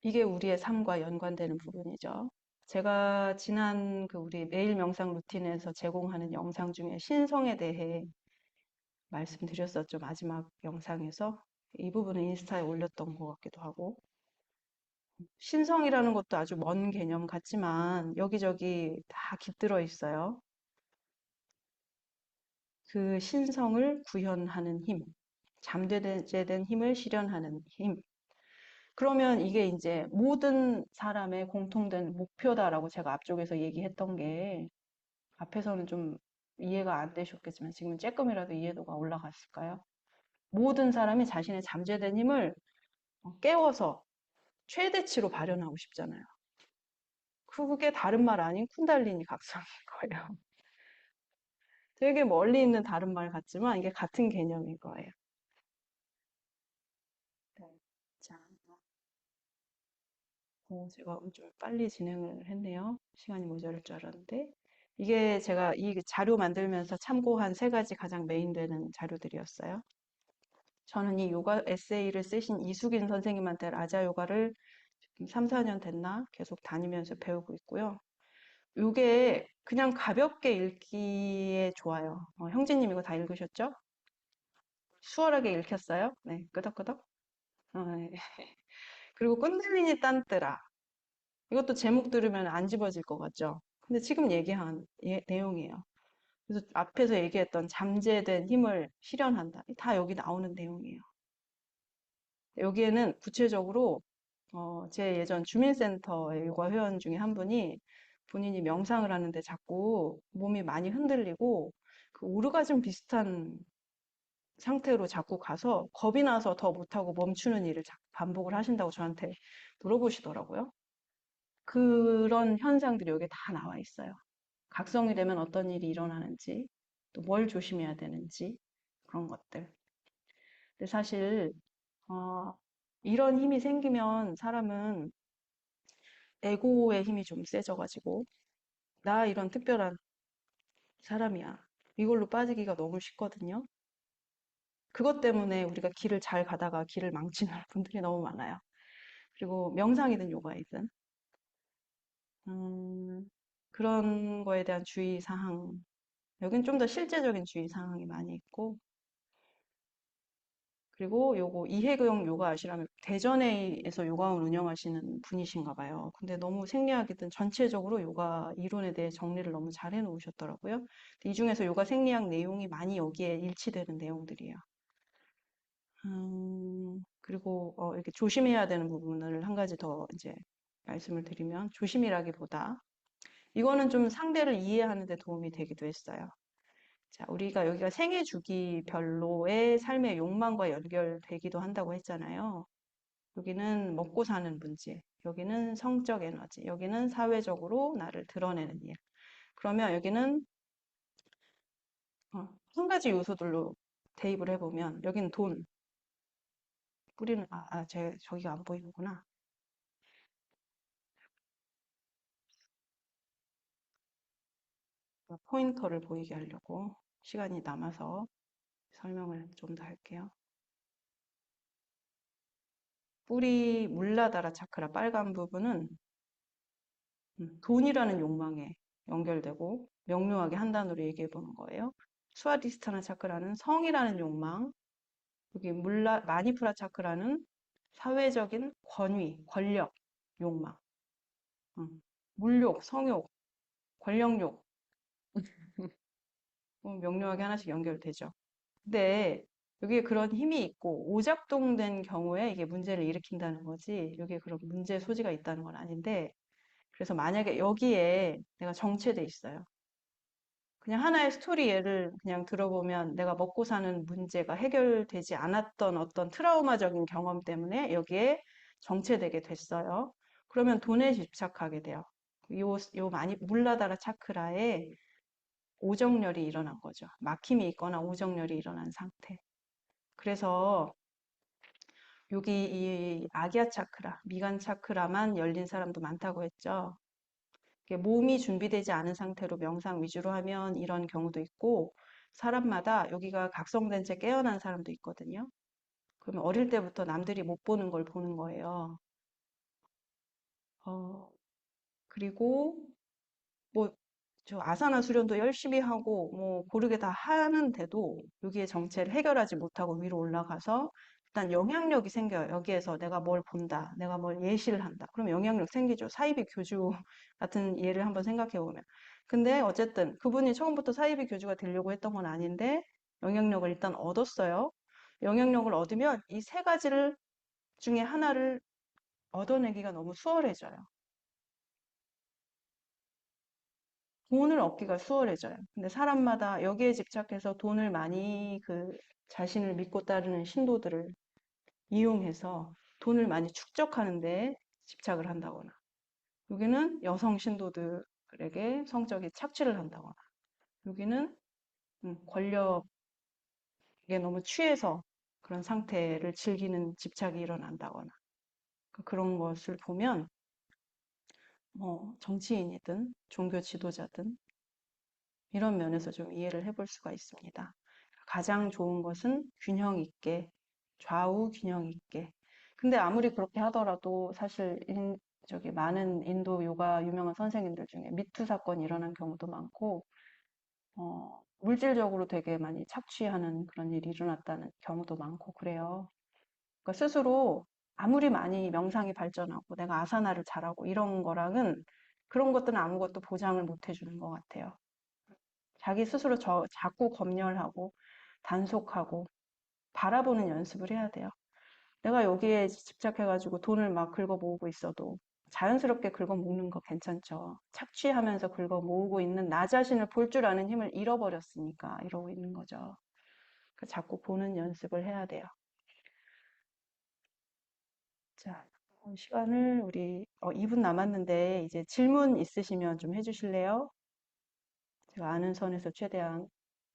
이게 우리의 삶과 연관되는 부분이죠. 제가 지난 그 우리 매일 명상 루틴에서 제공하는 영상 중에 신성에 대해 말씀드렸었죠. 마지막 영상에서. 이 부분은 인스타에 올렸던 것 같기도 하고. 신성이라는 것도 아주 먼 개념 같지만 여기저기 다 깃들어 있어요. 그 신성을 구현하는 힘, 잠재된 힘을 실현하는 힘. 그러면 이게 이제 모든 사람의 공통된 목표다라고 제가 앞쪽에서 얘기했던 게 앞에서는 좀 이해가 안 되셨겠지만 지금은 조금이라도 이해도가 올라갔을까요? 모든 사람이 자신의 잠재된 힘을 깨워서 최대치로 발현하고 싶잖아요. 그게 다른 말 아닌 쿤달리니 각성인 거예요. 되게 멀리 있는 다른 말 같지만 이게 같은 개념인 거예요. 네. 자, 제가 좀 빨리 진행을 했네요. 시간이 모자랄 줄 알았는데. 이게 제가 이 자료 만들면서 참고한 세 가지 가장 메인되는 자료들이었어요. 저는 이 요가 에세이를 쓰신 이수긴 선생님한테 라자 요가를 지금 3, 4년 됐나? 계속 다니면서 배우고 있고요. 요게 그냥 가볍게 읽기에 좋아요. 형제님 이거 다 읽으셨죠? 수월하게 읽혔어요? 네, 끄덕끄덕. 네. 그리고 꾼들리니 딴뜨라. 이것도 제목 들으면 안 집어질 것 같죠? 근데 지금 얘기한 내용이에요. 그래서 앞에서 얘기했던 잠재된 힘을 실현한다. 다 여기 나오는 내용이에요. 여기에는 구체적으로 제 예전 주민센터의 요가 회원 중에 한 분이 본인이 명상을 하는데 자꾸 몸이 많이 흔들리고 그 오르가즘 비슷한 상태로 자꾸 가서 겁이 나서 더 못하고 멈추는 일을 반복을 하신다고 저한테 물어보시더라고요. 그런 현상들이 여기에 다 나와 있어요. 각성이 되면 어떤 일이 일어나는지, 또 뭘 조심해야 되는지, 그런 것들. 근데 사실, 어, 이런 힘이 생기면 사람은 에고의 힘이 좀 세져가지고, 나 이런 특별한 사람이야. 이걸로 빠지기가 너무 쉽거든요. 그것 때문에 우리가 길을 잘 가다가 길을 망치는 분들이 너무 많아요. 그리고 명상이든 요가이든, 그런 거에 대한 주의사항. 여긴 좀 더 실제적인 주의사항이 많이 있고, 그리고 요거 이혜경 요가 아시라면 대전에서 요가원 운영하시는 분이신가 봐요. 근데 너무 생리학이든 전체적으로 요가 이론에 대해 정리를 너무 잘 해놓으셨더라고요. 이 중에서 요가 생리학 내용이 많이 여기에 일치되는 내용들이에요. 그리고 이렇게 조심해야 되는 부분을 한 가지 더 이제 말씀을 드리면 조심이라기보다 이거는 좀 상대를 이해하는 데 도움이 되기도 했어요. 자, 우리가 여기가 생애 주기별로의 삶의 욕망과 연결되기도 한다고 했잖아요. 여기는 먹고 사는 문제, 여기는 성적 에너지, 여기는 사회적으로 나를 드러내는 일. 그러면 여기는 한 가지 요소들로 대입을 해보면 여기는 돈, 뿌리는 저기가 안 보이는구나. 포인터를 보이게 하려고 시간이 남아서 설명을 좀 더 할게요. 뿌리 물라다라 차크라 빨간 부분은 돈이라는 욕망에 연결되고 명료하게 한 단어로 얘기해 보는 거예요. 수아디스타나 차크라는 성이라는 욕망, 여기 마니프라 차크라는 사회적인 권위, 권력, 욕망, 물욕, 성욕, 권력욕. 명료하게 하나씩 연결되죠. 근데 여기에 그런 힘이 있고 오작동된 경우에 이게 문제를 일으킨다는 거지. 여기에 그런 문제 소지가 있다는 건 아닌데 그래서 만약에 여기에 내가 정체돼 있어요. 그냥 하나의 스토리 예를 그냥 들어보면 내가 먹고 사는 문제가 해결되지 않았던 어떤 트라우마적인 경험 때문에 여기에 정체되게 됐어요. 그러면 돈에 집착하게 돼요. 요 많이 물라다라 차크라에 오정열이 일어난 거죠. 막힘이 있거나 오정열이 일어난 상태. 그래서 여기 이 아기아 차크라, 미간 차크라만 열린 사람도 많다고 했죠. 이게 몸이 준비되지 않은 상태로 명상 위주로 하면 이런 경우도 있고, 사람마다 여기가 각성된 채 깨어난 사람도 있거든요. 그러면 어릴 때부터 남들이 못 보는 걸 보는 거예요. 어, 그리고 뭐, 저 아사나 수련도 열심히 하고, 뭐, 고르게 다 하는데도 여기에 정체를 해결하지 못하고 위로 올라가서 일단 영향력이 생겨요. 여기에서 내가 뭘 본다, 내가 뭘 예시를 한다. 그럼 영향력 생기죠. 사이비 교주 같은 예를 한번 생각해 보면. 근데 어쨌든 그분이 처음부터 사이비 교주가 되려고 했던 건 아닌데 영향력을 일단 얻었어요. 영향력을 얻으면 이 세 가지를 중에 하나를 얻어내기가 너무 수월해져요. 돈을 얻기가 수월해져요. 근데 사람마다 여기에 집착해서 돈을 많이 자신을 믿고 따르는 신도들을 이용해서 돈을 많이 축적하는데 집착을 한다거나, 여기는 여성 신도들에게 성적인 착취를 한다거나, 여기는 권력에 너무 취해서 그런 상태를 즐기는 집착이 일어난다거나, 그런 것을 보면 정치인이든 종교 지도자든 이런 면에서 좀 이해를 해볼 수가 있습니다. 가장 좋은 것은 균형 있게, 좌우 균형 있게. 근데 아무리 그렇게 하더라도 사실 저기 많은 인도 요가 유명한 선생님들 중에 미투 사건이 일어난 경우도 많고, 물질적으로 되게 많이 착취하는 그런 일이 일어났다는 경우도 많고 그래요. 그러니까 스스로 아무리 많이 명상이 발전하고 내가 아사나를 잘하고 이런 거랑은 그런 것들은 아무것도 보장을 못 해주는 것 같아요. 자기 스스로 자꾸 검열하고 단속하고 바라보는 연습을 해야 돼요. 내가 여기에 집착해가지고 돈을 막 긁어 모으고 있어도 자연스럽게 긁어 모으는 거 괜찮죠. 착취하면서 긁어 모으고 있는 나 자신을 볼 줄 아는 힘을 잃어버렸으니까 이러고 있는 거죠. 그러니까 자꾸 보는 연습을 해야 돼요. 자, 시간을 우리 2분 남았는데 이제 질문 있으시면 좀 해주실래요? 제가 아는 선에서 최대한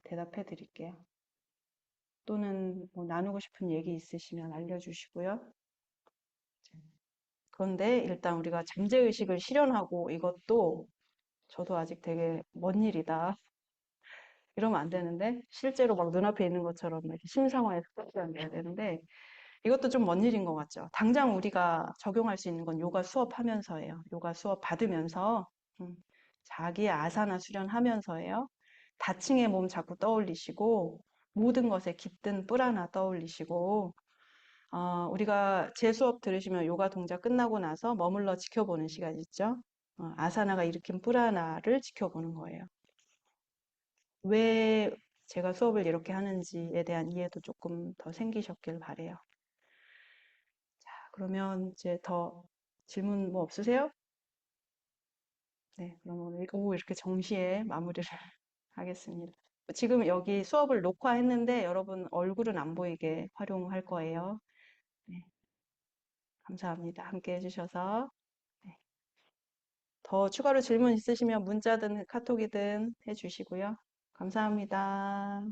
대답해 드릴게요. 또는 뭐 나누고 싶은 얘기 있으시면 알려주시고요. 그런데 일단 우리가 잠재의식을 실현하고 이것도 저도 아직 되게 먼 일이다. 이러면 안 되는데 실제로 막 눈앞에 있는 것처럼 이렇게 심상화해서 해야 되는데 이것도 좀 먼 일인 것 같죠. 당장 우리가 적용할 수 있는 건 요가 수업하면서예요. 요가 수업 받으면서 음, 자기 아사나 수련하면서예요. 다층의 몸 자꾸 떠올리시고 모든 것에 깃든 뿔 하나 떠올리시고 우리가 제 수업 들으시면 요가 동작 끝나고 나서 머물러 지켜보는 시간 있죠? 아사나가 일으킨 뿔 하나를 지켜보는 거예요. 왜 제가 수업을 이렇게 하는지에 대한 이해도 조금 더 생기셨길 바래요. 그러면 이제 더 질문 뭐 없으세요? 네, 그럼 오늘 이렇게 정시에 마무리를 하겠습니다. 지금 여기 수업을 녹화했는데 여러분 얼굴은 안 보이게 활용할 거예요. 네, 감사합니다. 함께 해주셔서. 네, 더 추가로 질문 있으시면 문자든 카톡이든 해주시고요. 감사합니다.